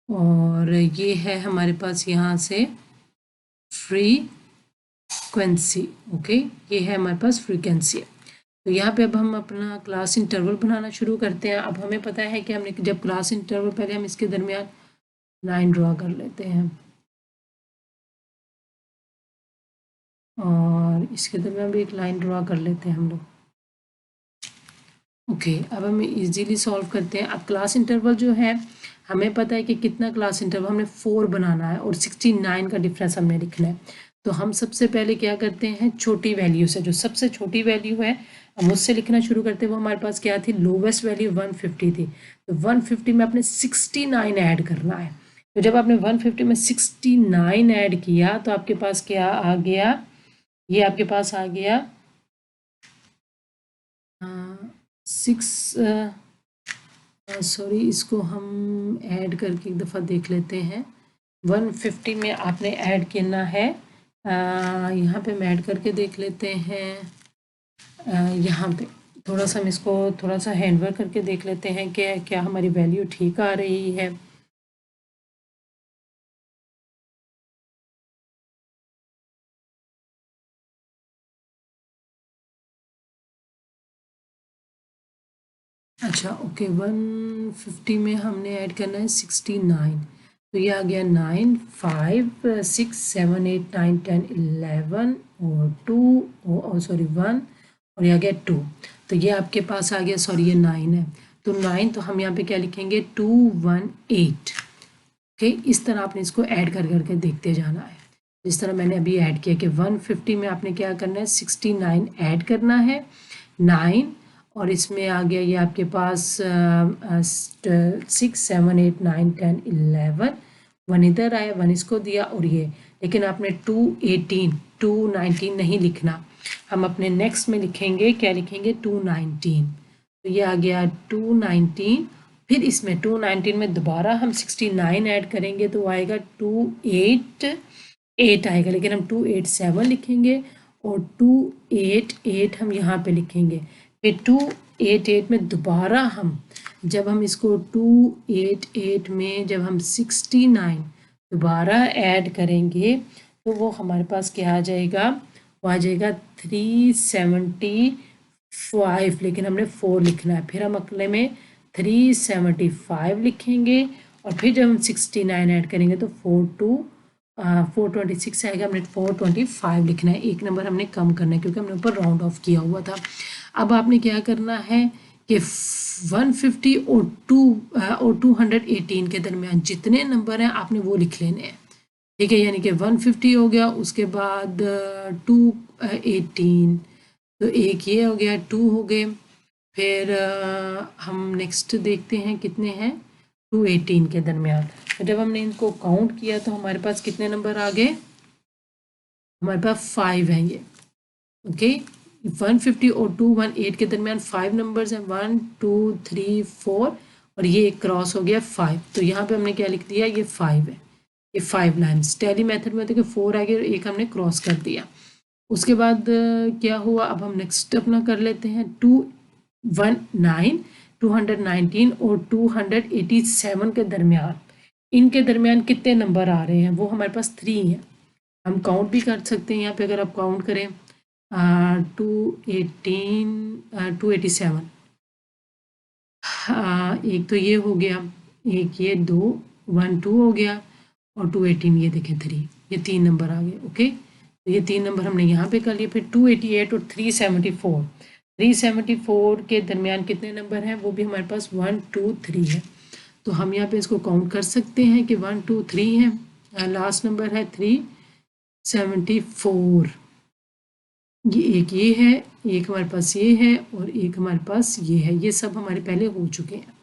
और ये है हमारे पास यहाँ से फ्रीक्वेंसी, ओके। ये है हमारे पास फ्रीक्वेंसी। तो यहाँ पे अब हम अपना क्लास इंटरवल बनाना शुरू करते हैं। अब हमें पता है कि हमने जब क्लास इंटरवल, पहले हम इसके दरमियान लाइन ड्रा कर लेते हैं और इसके दरमियान भी एक लाइन ड्रा कर लेते हैं हम लोग। ओके, अब हम इजीली सॉल्व करते हैं। अब क्लास इंटरवल जो है हमें पता है कि कितना क्लास इंटरवल हमने 4 बनाना है और 69 का डिफरेंस हमने लिखना है। तो हम सबसे पहले क्या करते हैं, छोटी वैल्यू से, जो सबसे छोटी वैल्यू है हम उससे लिखना शुरू करते हैं। वो हमारे पास क्या थी, लोवेस्ट वैल्यू 150 थी। तो 150 में आपने 69 ऐड करना है। तो जब आपने 150 में 69 ऐड किया तो आपके पास क्या आ गया, ये आपके पास आ गया इसको हम ऐड करके एक दफ़ा देख लेते हैं। 150 में आपने ऐड करना है, यहाँ पे हम ऐड करके देख लेते हैं। यहाँ पे थोड़ा सा हम इसको थोड़ा सा हैंडवर्क करके देख लेते हैं कि क्या हमारी वैल्यू ठीक आ रही है। अच्छा ओके, 150 में हमने ऐड करना है 69। तो ये आ गया 9 5 6 7 8 9 10 11 और 2 और सॉरी 1 और ये आ गया 2। तो ये आपके पास आ गया, सॉरी ये 9 है। तो 9, तो हम यहाँ पे क्या लिखेंगे 218। ओके, इस तरह आपने इसको ऐड कर करके देखते जाना है। जिस तरह मैंने अभी ऐड किया कि 150 में आपने क्या करना है 69 ऐड करना है 9 और इसमें आ गया ये आपके पास 6 7 8 9 10 11 1 इधर आया 1 इसको दिया और ये, लेकिन आपने 218 219 नहीं लिखना, हम अपने नेक्स्ट में लिखेंगे क्या लिखेंगे 219, तो ये आ गया 219। फिर इसमें 219 में दोबारा हम 69 ऐड करेंगे तो आएगा 288 आएगा, लेकिन हम 287 लिखेंगे और 288 हम यहाँ पे लिखेंगे। फिर 288 में दोबारा हम जब हम इसको 288 में जब हम 69 दोबारा ऐड करेंगे तो वो हमारे पास क्या आ जाएगा, वो आ जाएगा 375, लेकिन हमने 4 लिखना है। फिर हम अगले में 375 लिखेंगे और फिर जब हम 69 ऐड करेंगे तो 426 आएगा, हमने 425 लिखना है, एक नंबर हमने कम करना है क्योंकि हमने ऊपर राउंड ऑफ किया हुआ था। अब आपने क्या करना है कि 150 और 218 के दरमियान जितने नंबर हैं आपने वो लिख लेने हैं, ठीक है। यानी कि 150 हो गया, उसके बाद 218, तो एक ये हो गया, 2 हो गए। फिर हम नेक्स्ट देखते हैं कितने हैं 218 के दरमियान। तो जब हमने इनको काउंट किया तो हमारे पास कितने नंबर आ गए, हमारे पास 5 है ये, ओके। 150 और 218 के दरमियान 5 नंबर्स हैं, 1 2 3 4 और ये एक क्रॉस हो गया 5, तो यहाँ पे हमने क्या लिख दिया, ये 5 है, ये 5 लाइन्स। टैली मेथड में होते कि 4 आ गया और एक हमने क्रॉस कर दिया। उसके बाद क्या हुआ, अब हम नेक्स्ट अपना कर लेते हैं 219 और 287 के दरमियान, इनके दरमियान कितने नंबर आ रहे हैं, वो हमारे पास 3 हैं। हम काउंट भी कर सकते हैं यहाँ पे, अगर आप काउंट करें 287, एक तो ये हो गया, एक ये 2 1 2 हो गया और 218 ये देखें 3, ये 3 नंबर आ गए, ओके। तो ये 3 नंबर हमने यहाँ पे कर लिए। फिर 288 और 374 के दरमियान कितने नंबर हैं, वो भी हमारे पास 1 2 3 है, तो हम यहाँ पे इसको काउंट कर सकते हैं कि 1 2 3 है, लास्ट नंबर है 374, ये है, एक हमारे पास ये है और एक हमारे पास ये है, ये सब हमारे पहले हो चुके हैं।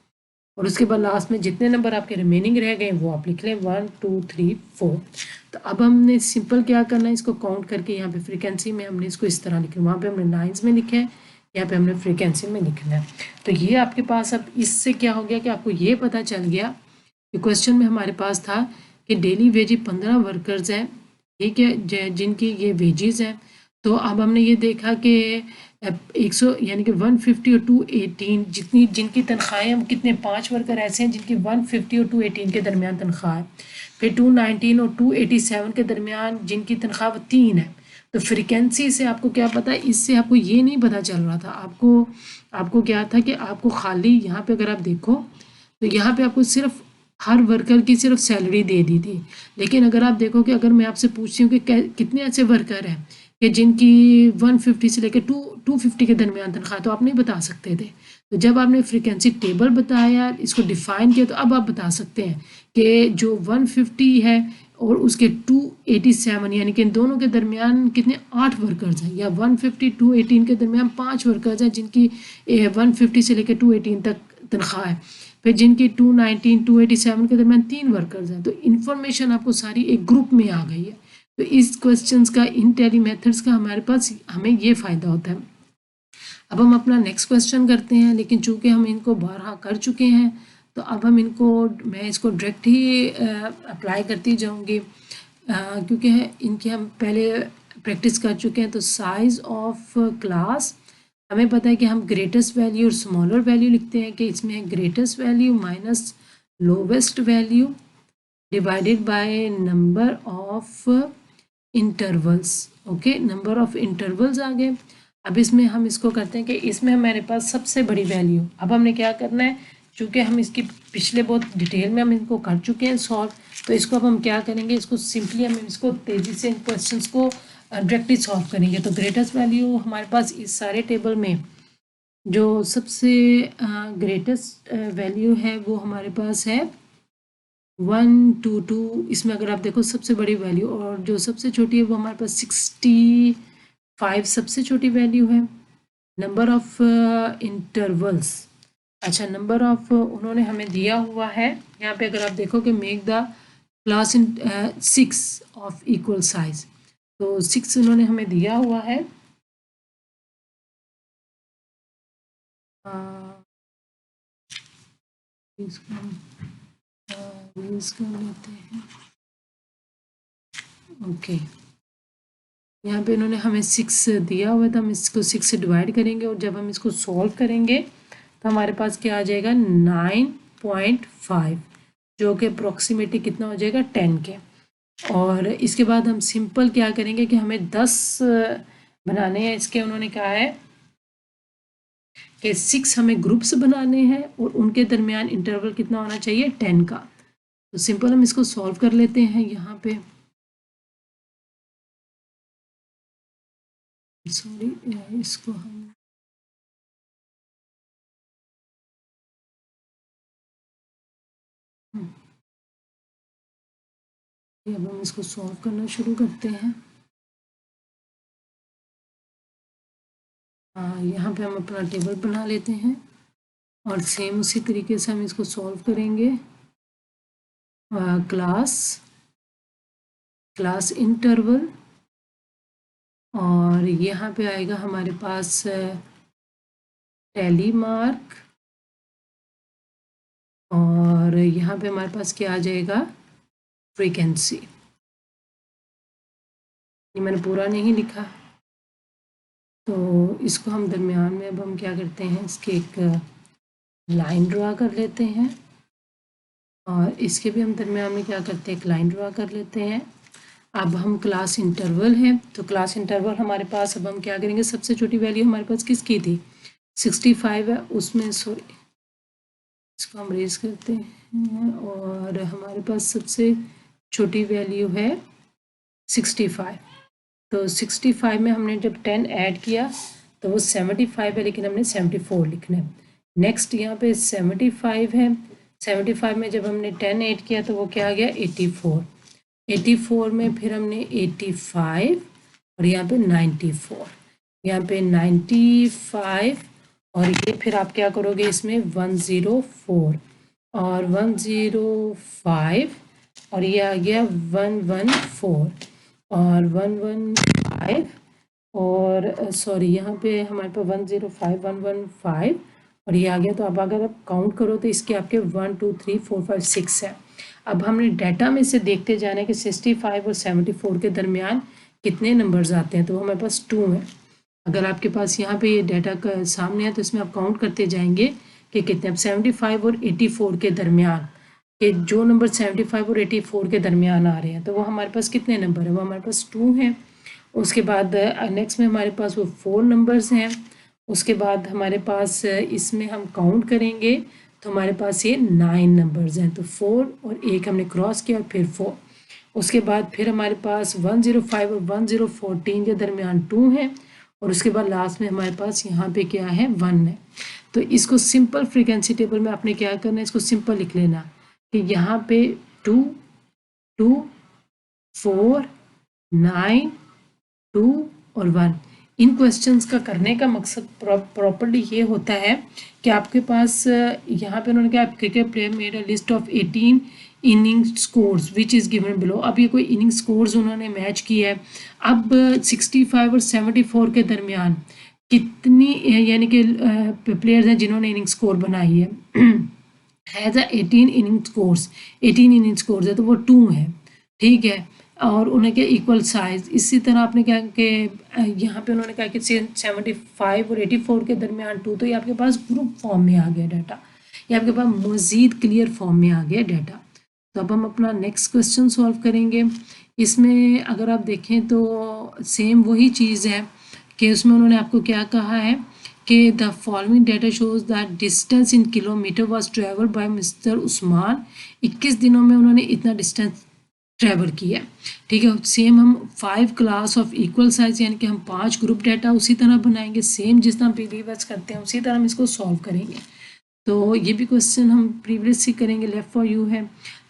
और उसके बाद लास्ट में जितने नंबर आपके रिमेनिंग रह गए वो आप लिख लें 1 2 3 4। तो अब हमने सिंपल क्या करना है, इसको काउंट करके यहाँ पे फ्रीक्वेंसी में हमने इसको इस तरह लिखा, वहाँ पे हमने लाइन्स में लिखा है, यहाँ पे हमने फ्रीक्वेंसी में लिखना है। तो ये आपके पास अब इससे क्या हो गया कि आपको ये पता चल गया कि क्वेश्चन में हमारे पास था कि डेली वेज 15 वर्कर्स हैं, ठीक है, जिनकी ये वेजेस हैं। तो अब हमने ये देखा कि 100 यानी कि 150 और 218 जिनकी तनख्वाहें हम कितने 5 वर्कर ऐसे हैं जिनकी 150 और 218 के दरमियान तनख्वाह है। फिर 219 और 287 के दरमियान जिनकी तनख्वाह 3 है। तो फ्रीक्वेंसी से आपको क्या पता है, इससे आपको ये नहीं पता चल रहा था, आपको क्या था कि आपको खाली यहाँ पे अगर आप देखो तो यहाँ पे आपको सिर्फ हर वर्कर की सिर्फ सैलरी दे दी थी। लेकिन अगर आप देखो कि अगर मैं आपसे पूछती हूँ कि कितने ऐसे वर्कर हैं कि जिनकी 150 से लेकर 250 के दरमियान तनख्वाह, तो आप नहीं बता सकते थे। तो जब आपने फ्रीक्वेंसी टेबल बताया, इसको डिफाइन किया, तो अब आप बता सकते हैं कि जो 150 है और उसके 287 यानी कि इन दोनों के दरमियान कितने 8 वर्कर्स हैं, या 150 218 के दरमियान 5 वर्कर्स हैं जिनकी 150 से लेकर 218 तक तनख्वाह है। फिर जिनकी 219 287 के दरमियान 3 वर्कर्स हैं। तो इन्फॉर्मेशन आपको सारी एक ग्रुप में आ गई है। तो इस क्वेश्चंस का, इन टैली मेथड्स का हमारे पास हमें ये फ़ायदा होता है। अब हम अपना नेक्स्ट क्वेश्चन करते हैं, लेकिन चूंकि हम इनको बारहा कर चुके हैं तो अब हम मैं इसको डायरेक्ट ही अप्लाई करती जाऊंगी, क्योंकि इनकी हम पहले प्रैक्टिस कर चुके हैं। तो साइज़ ऑफ क्लास हमें पता है कि हम ग्रेटेस्ट वैल्यू और स्मॉलर वैल्यू लिखते हैं कि इसमें है greatest value minus lowest value divided by number of intervals, okay, number of intervals आ गए। अब इसमें हम इसको करते हैं कि इसमें हमारे पास सबसे बड़ी वैल्यू, अब हमने क्या करना है, चूँकि हम इसकी पिछले बहुत डिटेल में हम इनको कर चुके हैं सॉल्व, तो इसको अब हम क्या करेंगे, इसको सिंपली हम इसको तेज़ी से इन क्वेश्चंस को डायरेक्टली सॉल्व करेंगे। तो ग्रेटेस्ट वैल्यू हमारे पास इस सारे टेबल में जो सबसे ग्रेटेस्ट वैल्यू है वो हमारे पास है 122, इसमें अगर आप देखो सबसे बड़ी वैल्यू और जो सबसे छोटी है वो हमारे पास 65 सबसे छोटी वैल्यू है। नंबर ऑफ इंटरवल्स, अच्छा नंबर ऑफ उन्होंने हमें दिया हुआ है यहाँ पे, अगर आप देखो कि make the class in 6 of equal size, तो 6 उन्होंने हमें दिया हुआ है। इसको यूज़ कर लेते हैं। ओके, यहाँ पे इन्होंने हमें 6 दिया हुआ था, हम इसको 6 से डिवाइड करेंगे और जब हम इसको सॉल्व करेंगे तो हमारे पास क्या आ जाएगा 9.5, जो कि अप्रोक्सीमेटली कितना हो जाएगा 10 के। और इसके बाद हम सिंपल क्या करेंगे कि हमें 10 बनाने हैं इसके, उन्होंने कहा है कि 6 हमें ग्रुप्स बनाने हैं और उनके दरमियान इंटरवल कितना होना चाहिए 10 का। तो सिंपल हम इसको सॉल्व कर लेते हैं यहाँ पे। सॉरी, इसको हम अब हम इसको सॉल्व करना शुरू करते हैं। यहाँ पे हम अपना टेबल बना लेते हैं और सेम उसी तरीके से हम इसको सॉल्व करेंगे। क्लास इंटरवल, और यहाँ पे आएगा हमारे पास टैली मार्क, और यहाँ पे हमारे पास क्या आ जाएगा फ्रीक्वेंसी। ये मैंने पूरा नहीं लिखा, तो इसको हम दरमियान में अब हम क्या करते हैं, इसके एक लाइन ड्रा कर लेते हैं और इसके भी हम दरमियान में क्या करते हैं, एक लाइन ड्रा कर लेते हैं। अब हम क्लास इंटरवल है, तो क्लास इंटरवल हमारे पास, अब हम क्या करेंगे, सबसे छोटी वैल्यू हमारे पास किसकी थी 65 है, उसमें सॉरी इसको हम रेज करते हैं और हमारे पास सबसे छोटी वैल्यू है 65। तो 65 में हमने जब 10 ऐड किया तो वो 75 है, लेकिन हमने 74 लिखना है। नेक्स्ट यहाँ पे 75 है, 75 में जब हमने 10 ऐड किया तो वो क्या आ गया 84। 84 में फिर हमने 85 और यहाँ पे 94, यहाँ पे 95 और ये फिर आप क्या करोगे इसमें 104 और 105 और ये आ गया 114 और 115 और सॉरी यहाँ पे हमारे पास 105 115 और ये आ गया। तो अब अगर आप काउंट करो तो इसके आपके 1 2 3 4 5 6 है। अब हमने डाटा में से देखते जाना है कि 65 और 74 के दरमियान कितने नंबर्स आते हैं, तो हमारे पास 2 है। अगर आपके पास यहाँ पे ये डाटा का सामने है तो इसमें आप काउंट करते जाएंगे कि कितने। अब 75 और 84 के दरमियान के जो नंबर 75 और 84 के दरमियान आ रहे हैं तो वो हमारे पास कितने नंबर है, वो हमारे पास 2 हैं। उसके बाद नेक्स्ट में हमारे पास वो 4 नंबर्स हैं। उसके बाद हमारे पास इसमें हम काउंट करेंगे तो हमारे पास ये 9 नंबर्स हैं, तो 4 और 1 हमने क्रॉस किया और फिर 4। उसके बाद फिर हमारे पास 105 और 1014 के दरमियान 2 हैं और उसके बाद लास्ट में हमारे पास यहाँ पे क्या है 1 है। तो इसको सिंपल फ्रीक्वेंसी टेबल में आपने क्या करना है, इसको सिंपल लिख लेना कि यहाँ पे 2 2 4 9 2 और 1। इन क्वेश्चंस का करने का मकसद प्रॉपर्ली ये होता है कि आपके पास यहाँ पे उन्होंने कहा cricket player made a list of 18 inning scores which is given below. अब ये कोई इनिंग स्कोर्स उन्होंने मैच किया है। अब 65 और 74 के दरमियान कितनी यानी कि प्लेयर्स हैं जिन्होंने इनिंग स्कोर बनाई है has a 18 inning scores, 18 inning scores है तो वो 2 है, ठीक है। और उन्हें क्या इक्वल साइज। इसी तरह आपने क्या कि यहाँ पे उन्होंने कहा कि 75 और 84 के दरमियान 2, तो ये आपके पास ग्रुप फॉर्म में आ गया डाटा, ये आपके पास मज़ीद क्लियर फॉर्म में आ गया डाटा। तो अब हम अपना नेक्स्ट क्वेश्चन सॉल्व करेंगे। इसमें अगर आप देखें तो सेम वही चीज़ है कि उसमें उन्होंने आपको क्या कहा है कि the following data shows that distance in kilometre was travel by mister Usman. 21 दिनों में उन्होंने इतना डिस्टेंस ट्रेवल किया, ठीक है। सेम हम 5 क्लास ऑफ इक्वल साइज यानी कि हम 5 ग्रुप डाटा उसी तरह बनाएंगे, सेम जिस तरह पीडीएफ करते हैं उसी तरह हम इसको सॉल्व करेंगे। तो ये भी क्वेश्चन हम प्रीवियसली करेंगे, लेफ्ट फॉर यू है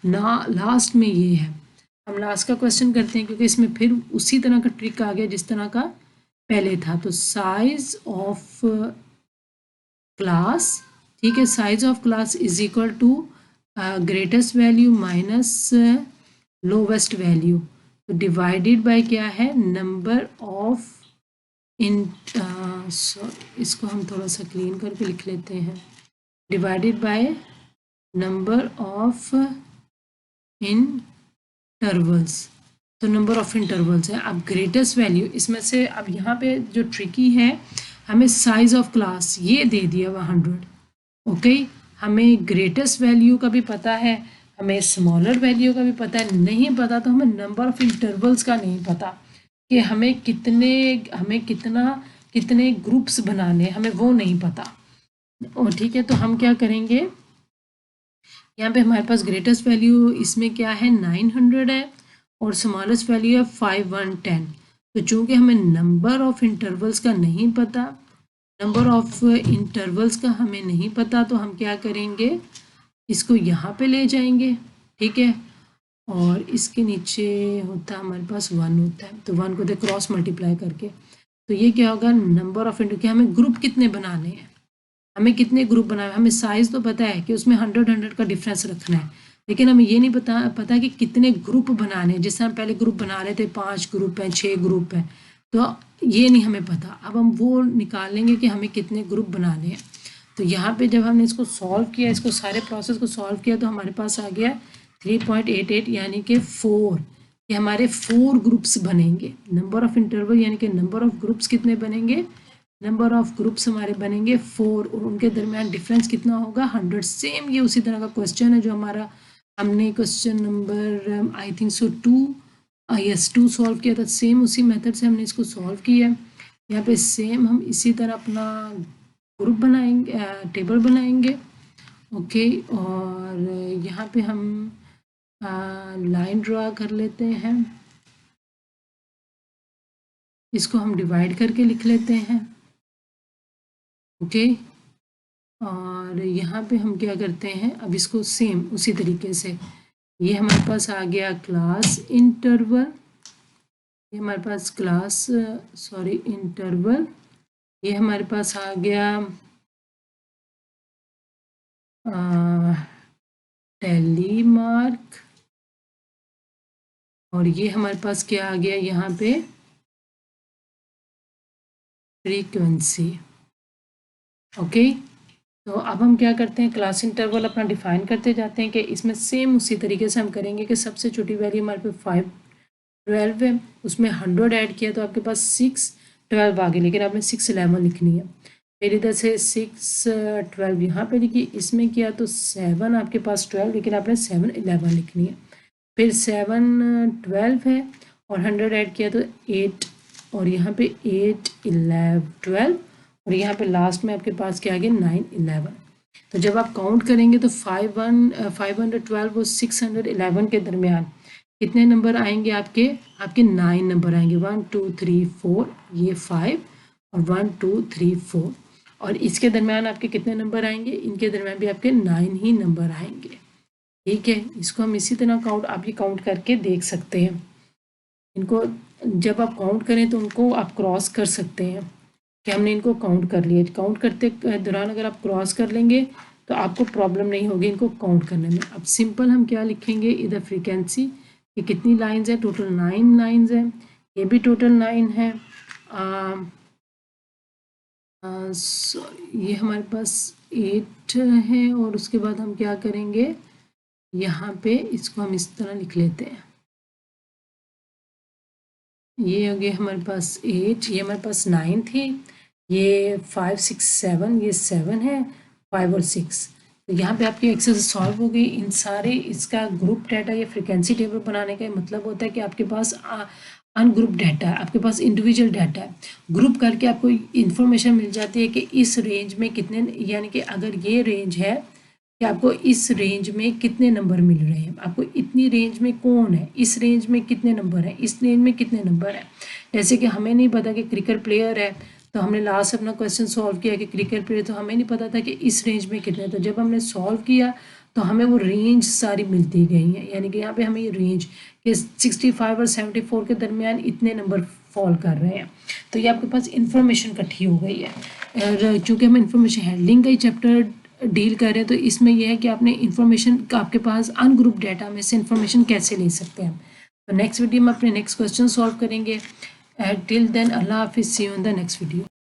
ना, लास्ट में ये है। हम लास्ट का क्वेश्चन करते हैं क्योंकि इसमें फिर उसी तरह का ट्रिक आ गया जिस तरह का पहले था। तो साइज ऑफ क्लास, ठीक है, size of class is equal to greatest value minus lowest value, तो डिवाइडेड बाय क्या है, नंबर ऑफ इन, इसको हम थोड़ा सा क्लीन करके लिख लेते हैं, divided by number of intervals. तो नंबर ऑफ इंटरवल्स है। अब ग्रेटेस्ट वैल्यू इसमें से, अब यहाँ पे जो ट्रिकी है, हमें साइज ऑफ क्लास ये दे दिया 100, ओके। हमें ग्रेटेस्ट वैल्यू का भी पता है, हमें स्मॉलर वैल्यू का भी पता है, नहीं पता तो हमें नंबर ऑफ इंटरवल्स का नहीं पता कि हमें कितने ग्रुप्स बनाने, हमें वो नहीं पता। और ठीक है, तो हम क्या करेंगे, यहाँ पे हमारे पास ग्रेटेस्ट वैल्यू इसमें क्या है 900 है और स्मॉलेस्ट वैल्यू है 5110। तो चूंकि हमें नंबर ऑफ इंटरवल्स का नहीं पता, हमें नहीं पता, तो हम क्या करेंगे, इसको यहाँ पे ले जाएंगे, ठीक है, और इसके नीचे होता है हमारे पास 1 होता है, तो 1 को दे क्रॉस मल्टीप्लाई करके, तो ये क्या होगा, नंबर ऑफ इंटरवल, हमें ग्रुप कितने बनाने हैं, हमें कितने ग्रुप बनाए, हमें साइज तो पता है कि उसमें 100 का डिफरेंस रखना है, लेकिन हमें ये नहीं पता कि कितने ग्रुप बनाने हैं। जैसे हम पहले ग्रुप बना रहे थे, 5 ग्रुप हैं, 6 ग्रुप हैं, तो ये नहीं हमें पता। अब हम वो निकालेंगे कि हमें कितने ग्रुप बनाने हैं। तो यहाँ पे जब हमने इसको सॉल्व किया, इसको सारे प्रोसेस को सॉल्व किया, तो हमारे पास आ गया 3.88 यानी कि 4, ये हमारे 4 ग्रुप्स बनेंगे। नंबर ऑफ इंटरवल यानी कि नंबर ऑफ ग्रुप्स कितने बनेंगे, नंबर ऑफ ग्रुप्स हमारे बनेंगे 4 और उनके दरमियान डिफरेंस कितना होगा 100। सेम ये उसी तरह का क्वेश्चन है जो हमारा हमने question number I think so 2 solve किया था। सेम उसी मेथड से हमने इसको सॉल्व किया है। यहाँ पे सेम हम इसी तरह अपना ग्रुप बनाएंगे, टेबल बनाएंगे, ओके। और यहाँ पे हम लाइन ड्रा कर लेते हैं, इसको हम डिवाइड करके लिख लेते हैं, ओके। और यहाँ पे हम क्या करते हैं, अब इसको सेम उसी तरीके से, ये हमारे पास आ गया क्लास इंटरवल, ये हमारे पास क्लास इंटरवल, ये हमारे पास आ गया टैली मार्क, और ये हमारे पास क्या आ गया यहाँ पे फ्रीक्वेंसी, ओके। तो अब हम क्या करते हैं, क्लास इंटरवल अपना डिफाइन करते जाते हैं कि इसमें सेम उसी तरीके से हम करेंगे कि सबसे छोटी वैल्यू हमारे पे 512 है, उसमें 100 ऐड किया तो आपके पास 612 आ गई, लेकिन आपने 611 लिखनी है। फिर इधर से 612 यहाँ पे लिखी, इसमें किया तो 7 आपके पास 12, लेकिन आपने 711 लिखनी है। फिर 712 है और 100 ऐड किया तो 8, और यहाँ पे 8 11 12, और यहाँ पे लास्ट में आपके पास क्या आ गया 911। तो जब आप काउंट करेंगे तो 512 और 611 के दरमियान कितने नंबर आएंगे, आपके 9 नंबर आएंगे, 1 2 3 4, ये 5 और 1 2 3 4, और इसके दरमियान आपके कितने नंबर आएंगे, इनके दरमियान भी आपके 9 ही नंबर आएंगे, ठीक है। इसको हम इसी तरह आप ये काउंट करके देख सकते हैं। इनको जब आप काउंट करें तो उनको आप क्रॉस कर सकते हैं कि हमने इनको काउंट कर लिया। काउंट करते दौरान अगर आप क्रॉस कर लेंगे तो आपको प्रॉब्लम नहीं होगी इनको काउंट करने में। अब सिंपल हम क्या लिखेंगे, इधर फ्रीक्वेंसी ये कितनी लाइंस है, टोटल 9 लाइंस है, ये भी टोटल 9 है। ये हमारे पास 8 है, और उसके बाद हम क्या करेंगे, यहाँ पे इसको हम इस तरह लिख लेते हैं, ये हो गया हमारे पास 8, ये हमारे पास 9 थी, ये 5 6 7, ये 7 है, 5 और 6। तो यहाँ पे आपकी एक्सरसाइज सॉल्व हो गई। इन सारे इसका ग्रुप डाटा या फ्रीक्वेंसी टेबल बनाने का मतलब होता है कि आपके पास अनग्रुप डाटा है, आपके पास इंडिविजुअल डाटा है, ग्रुप करके आपको इंफॉर्मेशन मिल जाती है कि इस रेंज में कितने, यानी कि अगर ये रेंज है कि आपको इस रेंज में कितने नंबर मिल रहे हैं, आपको इतनी रेंज में कौन है, इस रेंज में कितने नंबर है, इस रेंज में कितने नंबर है। जैसे कि हमें नहीं पता कि क्रिकेट प्लेयर है तो हमने लास्ट अपना क्वेश्चन सॉल्व किया कि क्रिकेट प्लेयर, तो हमें नहीं पता था कि इस रेंज में कितने, तो जब हमने सॉल्व किया तो हमें वो रेंज सारी मिलती गई हैं, यानी कि यहाँ पे हमें ये रेंज कि 65 और 74 के दरमियान इतने नंबर फॉल कर रहे हैं। तो ये आपके पास इंफॉर्मेशन इकट्ठी हो गई है। और चूँकि हम इंफॉर्मेशन हैंडलिंग का ही चैप्टर डील कर रहे हैं, तो इसमें यह है कि आपने इंफॉर्मेशन का आपके पास अनग्रुप डाटा में से इंफॉर्मेशन कैसे ले सकते हैं। तो नेक्स्ट वीडियो में अपने नेक्स्ट क्वेश्चन सॉल्व करेंगे। टिल देन अल्लाह हाफिज़, see you in the next video.